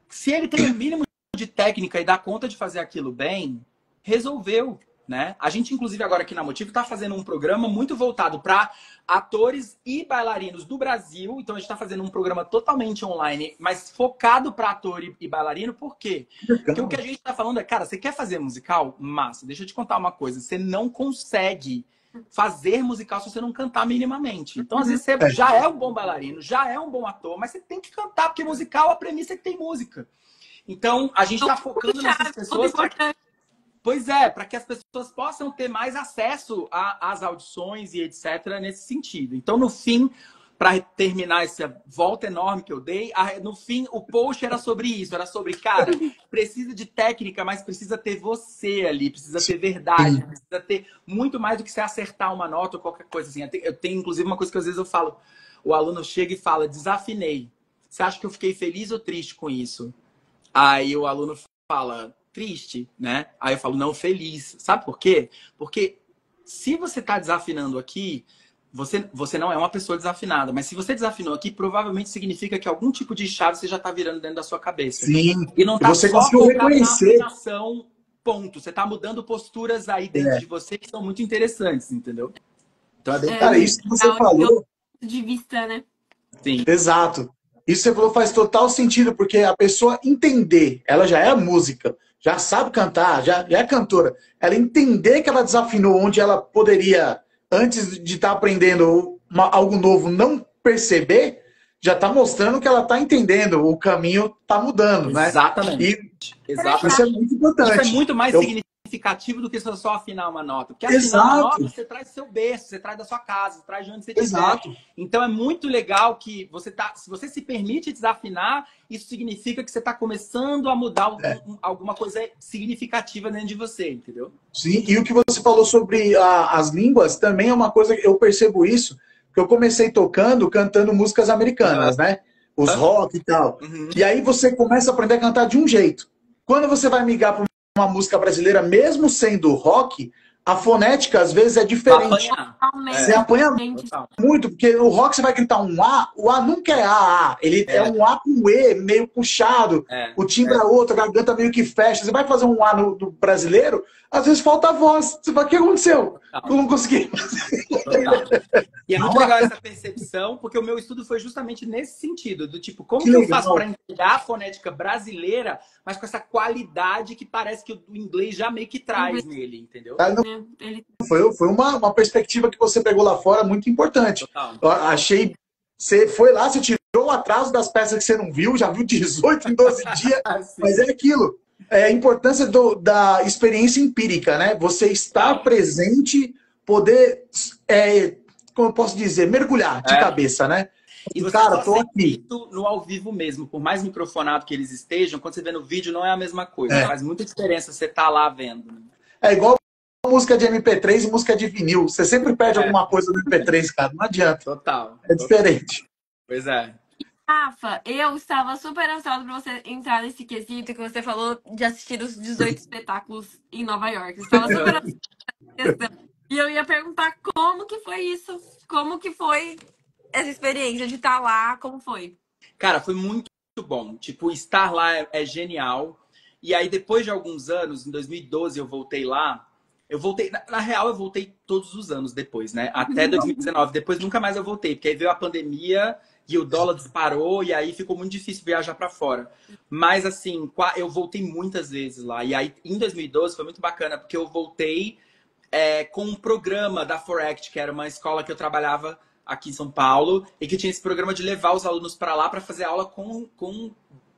Speaker 3: se ele tem o mínimo de técnica e dá conta de fazer aquilo bem, resolveu. Né? A gente, inclusive, agora aqui na Motivo, está fazendo um programa muito voltado para atores e bailarinos do Brasil. Então, a gente está fazendo um programa totalmente online, mas focado para ator e bailarino. Por quê? Porque o que a gente está falando é, cara, você quer fazer musical? Massa. Deixa eu te contar uma coisa. Você não consegue fazer musical se você não cantar minimamente. Então, às vezes, você já é um bom bailarino, já é um bom ator, mas você tem que cantar, porque musical, a premissa é que tem música. Então, a gente está focando nessas pessoas... Pois é, para que as pessoas possam ter mais acesso às audições e etc. nesse sentido. Então, no fim, para terminar essa volta enorme que eu dei, no fim, o post era sobre isso. Era sobre, cara, precisa de técnica, mas precisa ter você ali, precisa ter verdade, precisa ter muito mais do que você acertar uma nota ou qualquer coisa assim. Eu tenho, inclusive, uma coisa que às vezes eu falo, o aluno chega e fala, desafinei. Você acha que eu fiquei feliz ou triste com isso? Aí o aluno fala... triste, né? Aí eu falo, não, feliz. Sabe por quê? Porque se você tá desafinando aqui, você não é uma pessoa desafinada, mas se você desafinou aqui, provavelmente significa que algum tipo de chave você já tá virando dentro da sua cabeça.
Speaker 1: Sim.
Speaker 3: E não tá
Speaker 1: você
Speaker 3: só
Speaker 1: conseguiu
Speaker 3: focado na
Speaker 1: reconhecer.
Speaker 3: afinação, ponto. Você tá mudando posturas aí dentro de você que são muito interessantes, entendeu? Então é bem...
Speaker 1: Cara, isso que você falou...
Speaker 2: de vista, né?
Speaker 3: Sim.
Speaker 1: Exato. Isso que você falou faz total sentido, porque a pessoa entender, ela já é música, já sabe cantar, já é cantora. Ela entender que ela desafinou onde ela poderia, antes de estar aprendendo algo novo, não perceber, já está mostrando que ela está entendendo, o caminho está mudando, né?
Speaker 3: Exatamente. Exatamente.
Speaker 1: Isso é muito importante.
Speaker 3: Isso é muito mais significativo do que só afinar uma nota. Porque afinar uma nota, você traz do seu berço, você traz da sua casa, você traz de onde você estiver. Então é muito legal que se você se permite desafinar, isso significa que você está começando a mudar alguma coisa significativa dentro de você, entendeu?
Speaker 1: Sim, e o que você falou sobre as línguas também é uma coisa que eu percebo isso, que eu comecei cantando músicas americanas, né? Os rock e tal. E aí você começa a aprender a cantar de um jeito. Quando você vai migrar para uma música brasileira, mesmo sendo rock, a fonética às vezes é diferente. Você apanha muito, porque no rock você vai gritar um A, o A nunca é A, ele é um A com E, meio puxado, o timbre é outro, a garganta meio que fecha. Você vai fazer um A no brasileiro, às vezes falta a voz. Você fala, o que aconteceu? Eu não consegui.
Speaker 3: E é muito legal essa percepção, porque o meu estudo foi justamente nesse sentido, do tipo, como que eu faço para entregar a fonética brasileira, mas com essa qualidade que parece que o inglês já meio que traz nele, entendeu?
Speaker 1: Foi uma perspectiva que você pegou lá fora muito importante. Eu achei... Você foi lá, você tirou o atraso das peças que você não viu, já viu 18 em 12 dias, mas é aquilo. É a importância da experiência empírica, né? Você estar presente, poder, como eu posso dizer, mergulhar de cabeça, né?
Speaker 3: E você só sente isso no ao vivo mesmo, por mais microfonado que eles estejam, quando você vê no vídeo não é a mesma coisa. Faz muita diferença você estar lá vendo. Né?
Speaker 1: É igual música de MP3 e música de vinil. Você sempre perde alguma coisa no MP3, cara. Não adianta.
Speaker 3: Total.
Speaker 1: É diferente.
Speaker 3: Pois é.
Speaker 2: Rafa, eu estava super ansiosa para você entrar nesse quesito que você falou de assistir os 18 espetáculos em Nova York. Eu estava super ansiosa nessa questão. E eu ia perguntar como que foi isso? Como que foi essa experiência de estar lá? Como foi?
Speaker 3: Cara, foi muito bom. Tipo, estar lá é genial. E aí, depois de alguns anos, em 2012 eu voltei lá. Eu voltei, na real, eu voltei todos os anos depois, né? Até 2019. Depois nunca mais eu voltei, porque aí veio a pandemia e o dólar disparou e aí ficou muito difícil viajar para fora. Mas assim, eu voltei muitas vezes lá. E aí em 2012 foi muito bacana, porque eu voltei com um programa da Foract, que era uma escola que eu trabalhava aqui em São Paulo, e que tinha esse programa de levar os alunos para lá para fazer aula com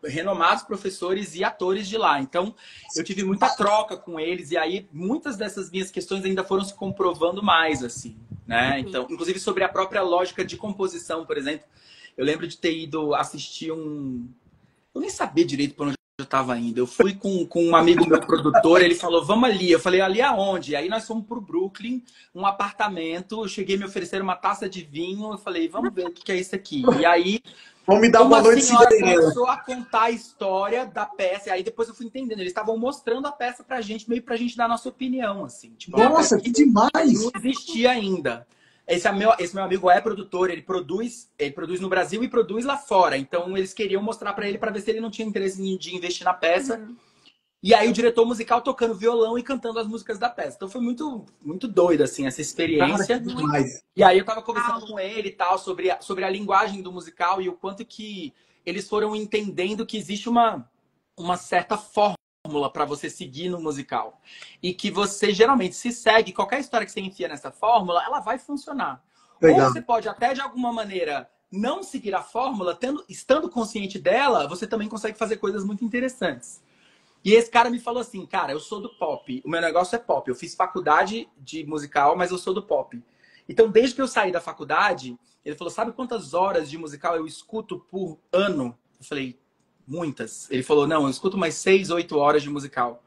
Speaker 3: renomados professores e atores de lá. Então, eu tive muita troca com eles, e aí muitas dessas minhas questões ainda foram se comprovando mais, assim, né? Então, inclusive sobre a própria lógica de composição, por exemplo, eu lembro de ter ido assistir um... Eu nem sabia direito para onde eu estava indo. Eu fui com um amigo meu produtor, ele falou, vamos ali. Eu falei, ali aonde? E aí nós fomos pro Brooklyn, um apartamento, eu cheguei a me oferecer uma taça de vinho, eu falei, vamos ver o que é isso aqui. E aí...
Speaker 1: Vamos me dar uma noite Cinderela.
Speaker 3: Começou a contar a história da peça, e aí depois eu fui entendendo. Eles estavam mostrando a peça pra gente, meio pra gente dar a nossa opinião, assim. Tipo,
Speaker 1: nossa, que demais!
Speaker 3: Não existia ainda. Esse meu amigo é produtor, ele produz no Brasil e produz lá fora. Então eles queriam mostrar pra ele, pra ver se ele não tinha interesse de investir na peça. E aí o diretor musical tocando violão e cantando as músicas da peça. Então foi muito, muito doido, assim, essa experiência.
Speaker 1: Cara,
Speaker 3: e aí eu tava conversando com ele e tal, sobre a linguagem do musical e o quanto que eles foram entendendo que existe uma certa fórmula para você seguir no musical. E que você geralmente se segue, qualquer história que você enfia nessa fórmula, ela vai funcionar.
Speaker 1: legal.
Speaker 3: Ou você pode até, de alguma maneira, não seguir a fórmula, estando consciente dela, você também consegue fazer coisas muito interessantes. E esse cara me falou assim, cara, eu sou do pop, o meu negócio é pop. Eu fiz faculdade de musical, mas eu sou do pop. Então, desde que eu saí da faculdade, ele falou, sabe quantas horas de musical eu escuto por ano? Eu falei, muitas. Ele falou, não, eu escuto umas 6, 8 horas de musical.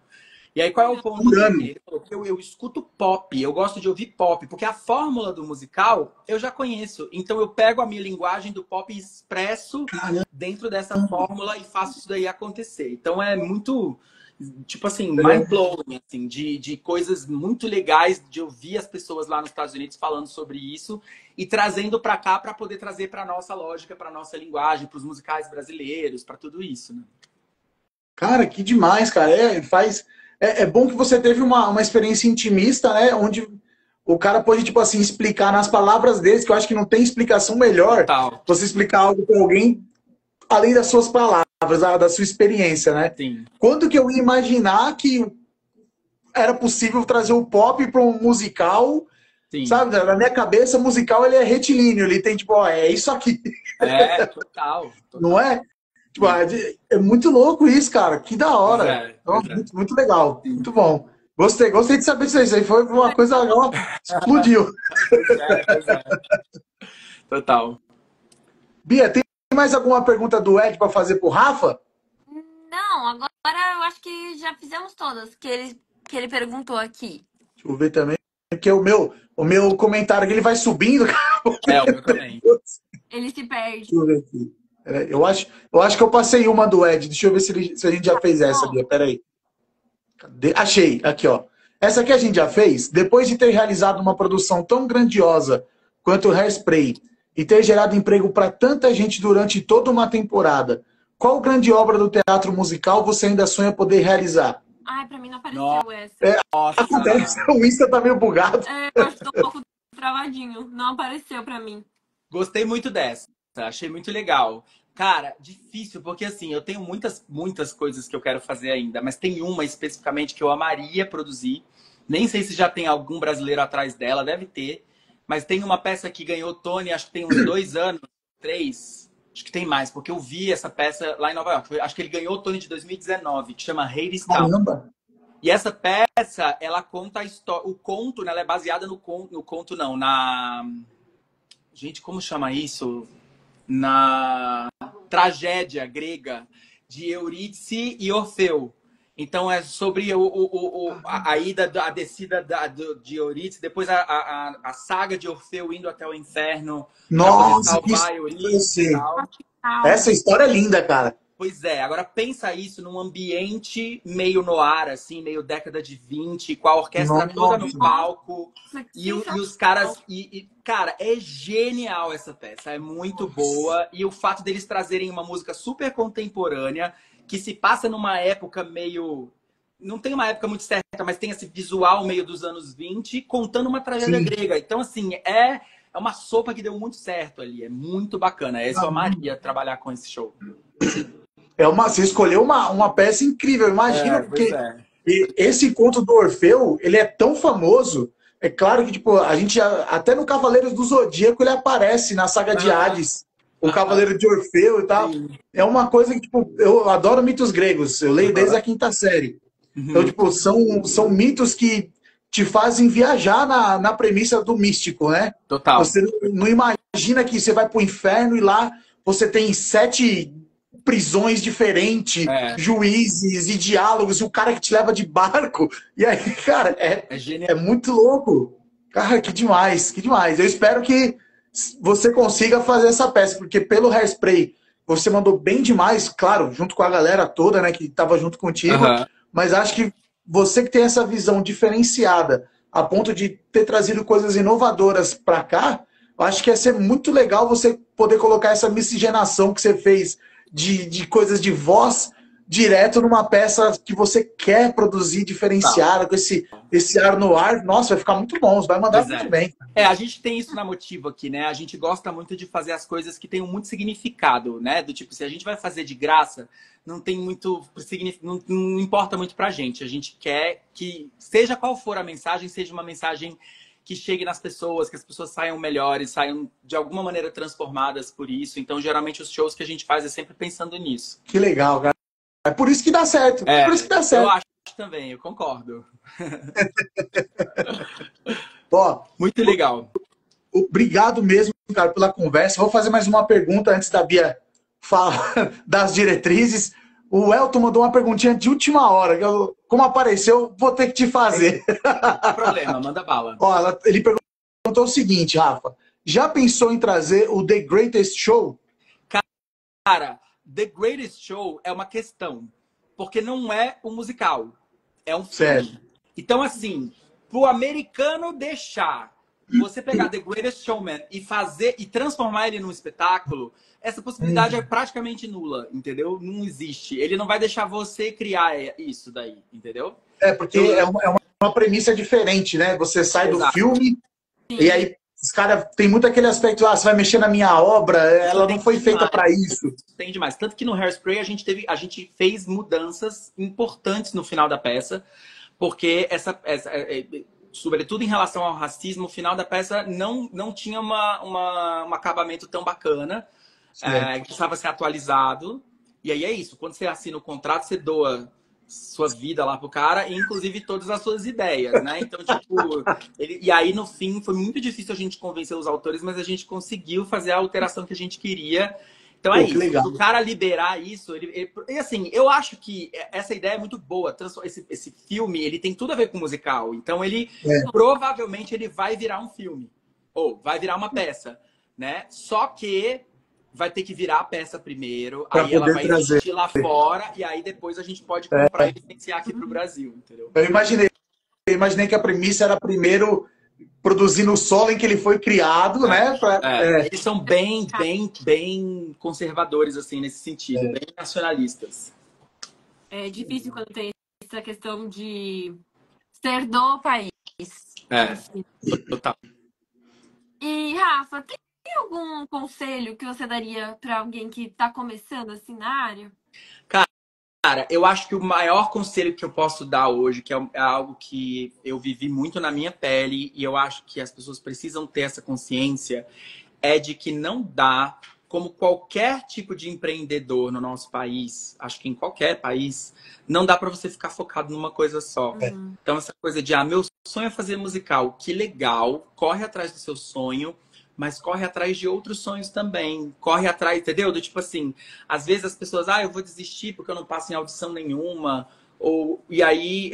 Speaker 3: E aí, qual é o ponto dele? Ele falou, eu escuto pop, eu gosto de ouvir pop, porque a fórmula do musical eu já conheço. Então, eu pego a minha linguagem do pop e expresso dentro dessa fórmula e faço isso daí acontecer. Então, é muito, tipo assim, mind-blowing, assim, de coisas muito legais de ouvir as pessoas lá nos Estados Unidos falando sobre isso e trazendo para cá para poder trazer para nossa lógica, para nossa linguagem, para os musicais brasileiros, para tudo isso, né?
Speaker 1: Cara, que demais, cara. É bom que você teve uma experiência intimista, né? Onde o cara pode, tipo assim, explicar nas palavras deles, que eu acho que não tem explicação melhor você explicar algo para alguém além das suas palavras, da sua experiência, né?
Speaker 3: Sim.
Speaker 1: Quando que eu ia imaginar que era possível trazer o pop para um musical? Sim. Sabe? Na minha cabeça, o musical ele é retilíneo, ele tem tipo, ó, é isso aqui.
Speaker 3: É, total.
Speaker 1: Não é? Tipo, é muito louco isso, cara. Que da hora. Muito legal. Muito bom. Gostei de saber disso aí. Isso aí foi uma coisa, ó, explodiu.
Speaker 3: Pois é. Total.
Speaker 1: Bia, tem mais alguma pergunta do Ed para fazer pro Rafa?
Speaker 2: Não, agora eu acho que já fizemos todas que ele perguntou aqui.
Speaker 1: Deixa eu ver também, porque o meu comentário aqui ele vai subindo.
Speaker 3: O meu também.
Speaker 2: Ele se perde.
Speaker 1: Deixa eu ver aqui. Eu acho que eu passei uma do Ed. Deixa eu ver se a gente já fez essa, Bia. Peraí. Achei. Aqui, ó. Essa aqui a gente já fez. Depois de ter realizado uma produção tão grandiosa quanto o Hairspray e ter gerado emprego para tanta gente durante toda uma temporada, qual grande obra do teatro musical você ainda sonha poder realizar?
Speaker 2: Ai, pra mim não apareceu essa.
Speaker 3: Nossa.
Speaker 1: Acontece. O Insta tá meio bugado.
Speaker 2: Eu acho que tô um pouco travadinho. Não apareceu pra mim.
Speaker 3: Gostei muito dessa. Achei muito legal. Cara, difícil, porque assim, eu tenho muitas coisas que eu quero fazer ainda, mas tem uma especificamente que eu amaria produzir. Nem sei se já tem algum brasileiro atrás dela, deve ter. Mas tem uma peça que ganhou Tony, acho que tem uns 2 anos, 3. Acho que tem mais, porque eu vi essa peça lá em Nova York. Acho que ele ganhou o Tony de 2019, que chama Hadestown.
Speaker 1: Caramba!
Speaker 3: E essa peça, ela conta a história. O conto, né, ela é baseada no conto, não, na... Gente, como chama isso? Na tragédia grega de Eurídice e Orfeu. Então é sobre a ida, a descida de Eurídice, depois a saga de Orfeu indo até o inferno.
Speaker 1: Nossa,
Speaker 3: salvar Eurídice e tal.
Speaker 1: Essa história é linda, cara.
Speaker 3: Pois é, agora pensa isso num ambiente meio noir, assim, meio década de 20, com a orquestra toda no palco. E os caras... cara, é genial essa peça, é muito boa. E o fato deles trazerem uma música super contemporânea, que se passa numa época meio não tem uma época muito certa, mas tem esse visual meio dos anos 20, contando uma tragédia
Speaker 1: Sim.
Speaker 3: grega. Então, assim, é uma sopa que deu muito certo ali. É muito bacana. Eu amaria trabalhar com esse show.
Speaker 1: Você escolheu uma peça incrível, imagina,
Speaker 3: Pois
Speaker 1: porque
Speaker 3: é.
Speaker 1: esse conto do Orfeu, ele é tão famoso. É claro que, tipo, a gente até no Cavaleiros do Zodíaco ele aparece na saga de Hades, o Cavaleiro de Orfeu e tal.
Speaker 3: Sim.
Speaker 1: É uma coisa que, tipo, eu adoro mitos gregos, eu leio desde a quinta série. Então, tipo, são mitos que te fazem viajar na premissa do místico, né?
Speaker 3: Total.
Speaker 1: Você não imagina que você vai pro inferno e lá você tem 7 prisões diferentes, juízes e diálogos, e o cara que te leva de barco. E aí, cara, é muito louco. Cara, que demais, que demais. Eu espero que você consiga fazer essa peça, porque pelo Hairspray você mandou bem demais, claro, junto com a galera toda, né, que estava junto contigo, mas acho que você que tem essa visão diferenciada, a ponto de ter trazido coisas inovadoras para cá, eu acho que ia ser muito legal você poder colocar essa miscigenação que você fez de coisas de voz direto numa peça que você quer produzir diferenciada, com esse ar no ar. Nossa, vai ficar muito bom, vai mandar muito bem.
Speaker 3: A gente tem isso na Motivo aqui, né? A gente gosta muito de fazer as coisas que tenham muito significado, né? Do tipo, se a gente vai fazer de graça, não tem muito significado, não importa muito pra gente. A gente quer que, seja qual for a mensagem, seja uma mensagem que chegue nas pessoas, que as pessoas saiam melhores, saiam de alguma maneira transformadas por isso. Então, geralmente, os shows que a gente faz é sempre pensando nisso.
Speaker 1: Que legal, cara. É por isso que dá certo. É por isso que dá certo.
Speaker 3: Eu acho também, eu concordo.
Speaker 1: Ó,
Speaker 3: muito legal.
Speaker 1: Obrigado mesmo, cara, pela conversa. Vou fazer mais uma pergunta antes da Bia falar das diretrizes. O Elton mandou uma perguntinha de última hora. Como apareceu, vou ter que te fazer.
Speaker 3: Não tem problema, manda bala.
Speaker 1: Ó, ele perguntou o seguinte, Rafa. Já pensou em trazer o The Greatest Show?
Speaker 3: Cara, The Greatest Show é uma questão. Porque não é um musical. É um filme.
Speaker 1: Certo.
Speaker 3: Então, assim, pro americano deixar você pegar The Greatest Showman e transformar ele num espetáculo, essa possibilidade é praticamente nula, entendeu? Não existe. Ele não vai deixar você criar isso daí, entendeu?
Speaker 1: Porque é uma premissa diferente, né? Você sai do filme e aí os caras tem muito aquele aspecto, você vai mexer na minha obra, ela não foi feita para isso.
Speaker 3: Tem demais. Tanto que no Hairspray a gente fez mudanças importantes no final da peça, porque sobretudo em relação ao racismo, o final da peça não tinha um acabamento tão bacana, que precisava ser atualizado. E aí é isso, quando você assina o contrato, você doa sua vida lá pro cara, e inclusive todas as suas ideias, né? Então, tipo, e aí no fim foi muito difícil a gente convencer os autores, mas a gente conseguiu fazer a alteração que a gente queria. Então é isso,
Speaker 1: legal.
Speaker 3: o cara liberar isso, e assim, eu acho que essa ideia é muito boa. Esse filme, ele tem tudo a ver com musical, então ele provavelmente ele vai virar um filme, ou vai virar uma peça, né? Só que vai ter que virar a peça primeiro, aí ela vai existir lá fora, e aí depois a gente pode comprar e licenciar aqui pro Brasil, entendeu?
Speaker 1: Eu imaginei que a premissa era primeiro produzir no solo em que ele foi criado, né?
Speaker 3: Eles são bem conservadores, assim, nesse sentido, bem nacionalistas.
Speaker 2: É difícil quando tem essa questão de ser do país.
Speaker 3: Total.
Speaker 2: E, Rafa, tem algum conselho que você daria para alguém que está começando assim na área?
Speaker 3: Cara, eu acho que o maior conselho que eu posso dar hoje, que é algo que eu vivi muito na minha pele, e eu acho que as pessoas precisam ter essa consciência, é de que não dá, como qualquer tipo de empreendedor no nosso país, acho que em qualquer país, não dá para você ficar focado numa coisa só. Então, essa coisa de, meu sonho é fazer musical, que legal, corre atrás do seu sonho, mas corre atrás de outros sonhos também. Corre atrás, entendeu? Do tipo assim, às vezes as pessoas, eu vou desistir porque eu não passo em audição nenhuma. E aí,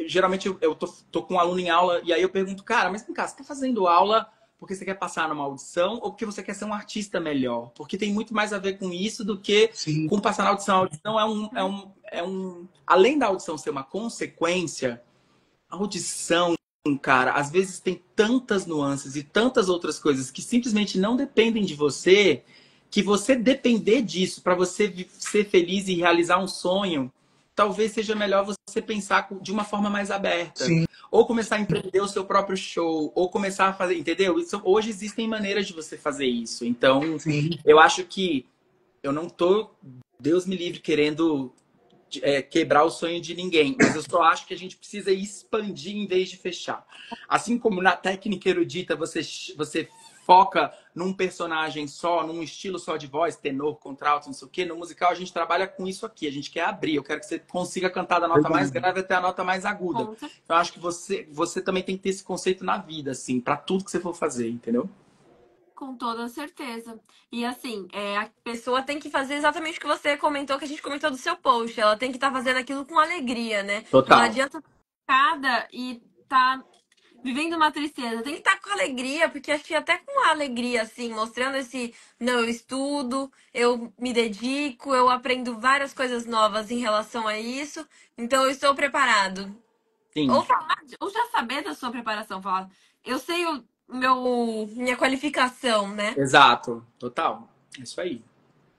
Speaker 3: geralmente eu tô com um aluno em aula, e aí eu pergunto, cara, mas vem cá, você tá fazendo aula porque você quer passar numa audição ou porque você quer ser um artista melhor? Porque tem muito mais a ver com isso do que com passar na audição. A audição além da audição ser uma consequência, a audição, cara, às vezes tem tantas nuances e tantas outras coisas que simplesmente não dependem de você, que você depender disso para você ser feliz e realizar um sonho talvez seja melhor você pensar de uma forma mais aberta.
Speaker 1: Sim.
Speaker 3: Ou começar a empreender o seu próprio show, ou começar a fazer, entendeu? Hoje existem maneiras de você fazer isso. Então,
Speaker 1: Sim.
Speaker 3: eu acho que eu não tô, Deus me livre, querendo quebrar o sonho de ninguém, mas eu só acho que a gente precisa expandir em vez de fechar. Assim como na técnica erudita você foca num personagem só, num estilo só de voz, tenor, contralto, não sei o quê. No musical a gente trabalha com isso aqui, a gente quer abrir. Eu quero que você consiga cantar da nota mais grave até a nota mais aguda. Então, eu acho que você também tem que ter esse conceito na vida, assim, para tudo que você for fazer, entendeu?
Speaker 2: Com toda certeza. E assim, a pessoa tem que fazer exatamente o que você comentou, que a gente comentou do seu post. Ela tem que estar fazendo aquilo com alegria, né?
Speaker 3: Total.
Speaker 2: Não adianta cada e tá vivendo uma tristeza. Tem que estar com alegria, porque acho que até com a alegria, assim, mostrando não, eu estudo, eu me dedico, eu aprendo várias coisas novas em relação a isso, então eu estou preparado.
Speaker 3: Sim.
Speaker 2: Ou já saber da sua preparação, falar, eu sei minha qualificação, né?
Speaker 3: Exato, total. É isso aí.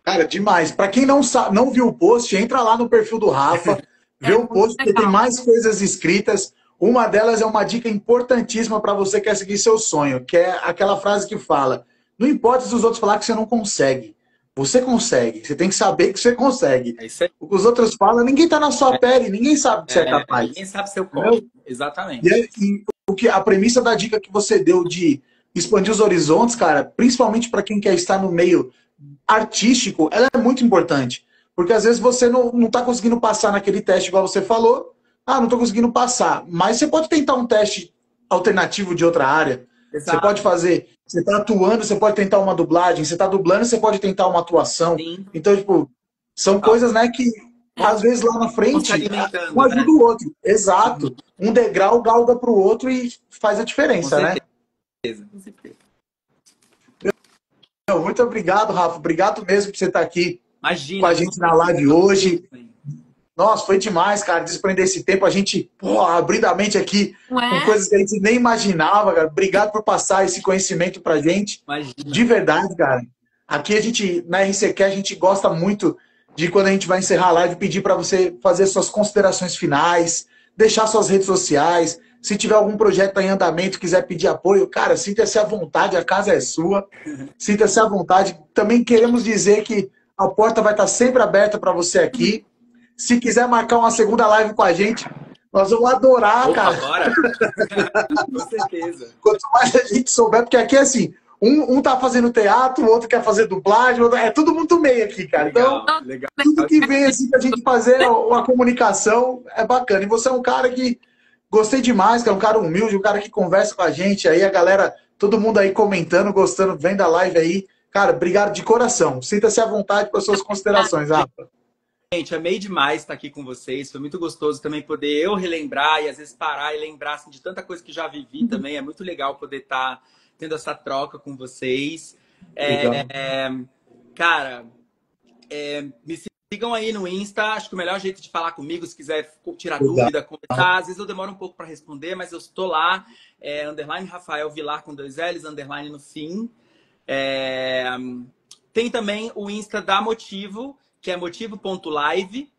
Speaker 1: Cara, demais. Pra quem não sabe, não viu o post, entra lá no perfil do Rafa, vê o post, porque tem mais coisas escritas. Uma delas é uma dica importantíssima para você que quer seguir seu sonho, que é aquela frase que fala: não importa se os outros falar que você não consegue. Você consegue. Você tem que saber que você consegue.
Speaker 3: É isso aí.
Speaker 1: O que os outros falam, ninguém tá na sua pele, ninguém sabe que você é capaz.
Speaker 3: Ninguém sabe seu corpo. Exatamente.
Speaker 1: E a premissa da dica que você deu de expandir os horizontes, cara, principalmente para quem quer estar no meio artístico, ela é muito importante. Porque às vezes você não está conseguindo passar naquele teste igual você falou. Ah, não estou conseguindo passar. Mas você pode tentar um teste alternativo de outra área. Exato. Você pode fazer. Você está atuando, você pode tentar uma dublagem. Você está dublando, você pode tentar uma atuação.
Speaker 3: Sim.
Speaker 1: Então, tipo, são coisas, né, que às vezes lá na frente um ajuda o outro. Exato. Um degrau galga para o outro e faz a diferença, né?
Speaker 3: Com certeza.
Speaker 1: Muito obrigado, Rafa. Obrigado mesmo por você estar aqui
Speaker 3: Imagina,
Speaker 1: com a gente na live hoje. Nossa, foi demais, cara, desprender esse tempo. A gente, abrindo a mente aqui com coisas que a gente nem imaginava, cara. Obrigado por passar esse conhecimento pra gente.
Speaker 3: Imagina.
Speaker 1: De verdade, cara. Aqui a gente, na RCQ, a gente gosta muito de quando a gente vai encerrar a live, pedir para você fazer suas considerações finais, deixar suas redes sociais. Se tiver algum projeto em andamento, quiser pedir apoio, cara, sinta-se à vontade, a casa é sua. Sinta-se à vontade. Também queremos dizer que a porta vai estar sempre aberta para você aqui. Se quiser marcar uma segunda live com a gente, nós vamos adorar, cara.
Speaker 3: Bora. Com certeza.
Speaker 1: Quanto mais a gente souber, porque aqui é assim, um tá fazendo teatro, o outro quer fazer dublagem, é todo mundo meio aqui, cara.
Speaker 3: Legal,
Speaker 1: então,
Speaker 3: legal.
Speaker 1: Tudo que vem assim pra gente fazer uma comunicação é bacana. E você é um cara que gostei demais, que é um cara humilde, um cara que conversa com a gente, aí a galera, todo mundo aí comentando, gostando, vendo a live aí. Cara, obrigado de coração. Sinta-se à vontade para suas considerações, Rafa.
Speaker 3: Gente, amei demais estar aqui com vocês. Foi muito gostoso também poder eu relembrar e às vezes parar e lembrar assim, de tanta coisa que já vivi também. É muito legal poder estar tendo essa troca com vocês. Cara, me sigam aí no Insta. Acho que o melhor jeito de falar comigo, se quiser tirar dúvida, conversar. Às vezes eu demoro um pouco para responder, mas eu estou lá. _ Rafael Vilar com 2 L's, _ no fim. Tem também o Insta da Motivo, que é motivo.live.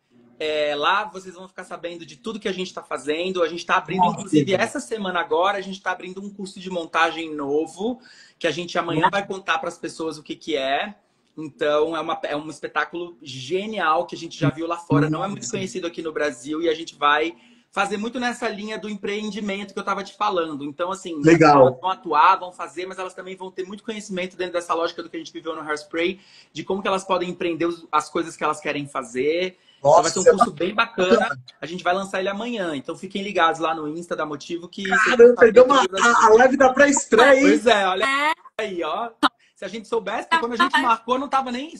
Speaker 3: Lá vocês vão ficar sabendo de tudo que a gente está fazendo. A gente está abrindo, inclusive, essa semana agora, a gente está abrindo um curso de montagem novo, que a gente amanhã vai contar para as pessoas o que é. Então, é um espetáculo genial que a gente já viu lá fora. Não é muito conhecido aqui no Brasil e a gente vai fazer muito nessa linha do empreendimento que eu estava te falando. Então, assim,
Speaker 1: legal.
Speaker 3: Elas vão atuar, vão fazer, mas elas também vão ter muito conhecimento dentro dessa lógica do que a gente viveu no Hairspray, de como que elas podem empreender as coisas que elas querem fazer.
Speaker 1: Nossa,
Speaker 3: então vai ser um curso bem bacana. A gente vai lançar ele amanhã. Então fiquem ligados lá no Insta da Motivo que...
Speaker 1: Caramba, pegamos a live da pré-estreia, hein?
Speaker 3: Pois é, olha aí, ó. Se a gente soubesse, que quando a gente marcou, isso não tava nem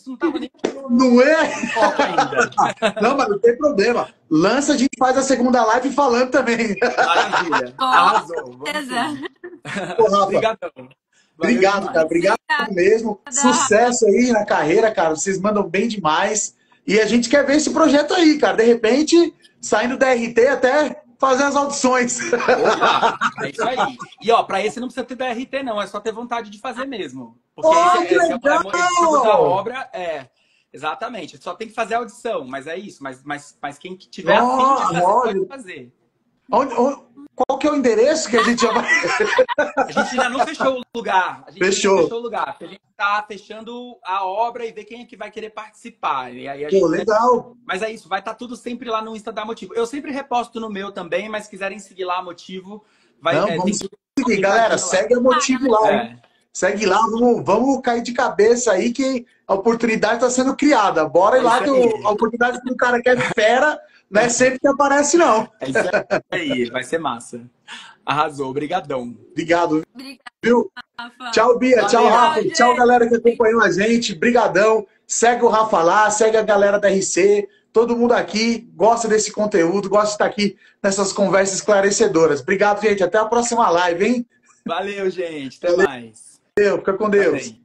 Speaker 1: não é?
Speaker 3: Foco ainda.
Speaker 1: Não, mas não tem problema. Lança, a gente faz a segunda live falando também.
Speaker 3: Maravilha. Arrasou.
Speaker 1: Obrigadão. Obrigado, cara. Obrigado mesmo. Sucesso aí na carreira, cara. Vocês mandam bem demais. E a gente quer ver esse projeto aí, cara. De repente, saindo da RT até fazer as audições.
Speaker 3: Opa, é isso aí. E ó, pra esse não precisa ter DRT, não. É só ter vontade de fazer mesmo. Porque esse é o motivo da obra. Exatamente. Só tem que fazer a audição, mas é isso. Mas quem tiver afim de fazer, pode fazer.
Speaker 1: Qual que é o endereço que a gente já vai...
Speaker 3: A gente ainda não fechou o lugar. A gente
Speaker 1: Fechou.
Speaker 3: Não fechou o lugar. A gente tá fechando a obra e ver quem é que vai querer participar. E aí
Speaker 1: Pô, legal.
Speaker 3: Mas é isso, vai estar tudo sempre lá no Insta da Motivo. Eu sempre reposto no meu também, mas se quiserem seguir lá a Motivo, vai...
Speaker 1: Não, vamos seguir, galera. Segue a Motivo lá, hein? Segue lá, vamos cair de cabeça aí que a oportunidade está sendo criada. Bora ir lá que a oportunidade do cara que é fera não é sempre que aparece, não.
Speaker 3: É isso aí, vai ser massa. Arrasou, obrigadão.
Speaker 1: Obrigado.
Speaker 2: Obrigada,
Speaker 1: Viu?
Speaker 2: Rafa.
Speaker 1: Tchau, Bia.
Speaker 3: Valeu.
Speaker 1: Tchau, Rafa.
Speaker 2: Tchau,
Speaker 1: Tchau, galera que acompanhou a gente. Brigadão. Segue o Rafa lá, segue a galera da RC. Todo mundo aqui gosta desse conteúdo, gosta de estar aqui nessas conversas esclarecedoras. Obrigado, gente. Até a próxima live, hein?
Speaker 3: Valeu, gente. Até mais.
Speaker 1: Fica com Deus.
Speaker 3: Também.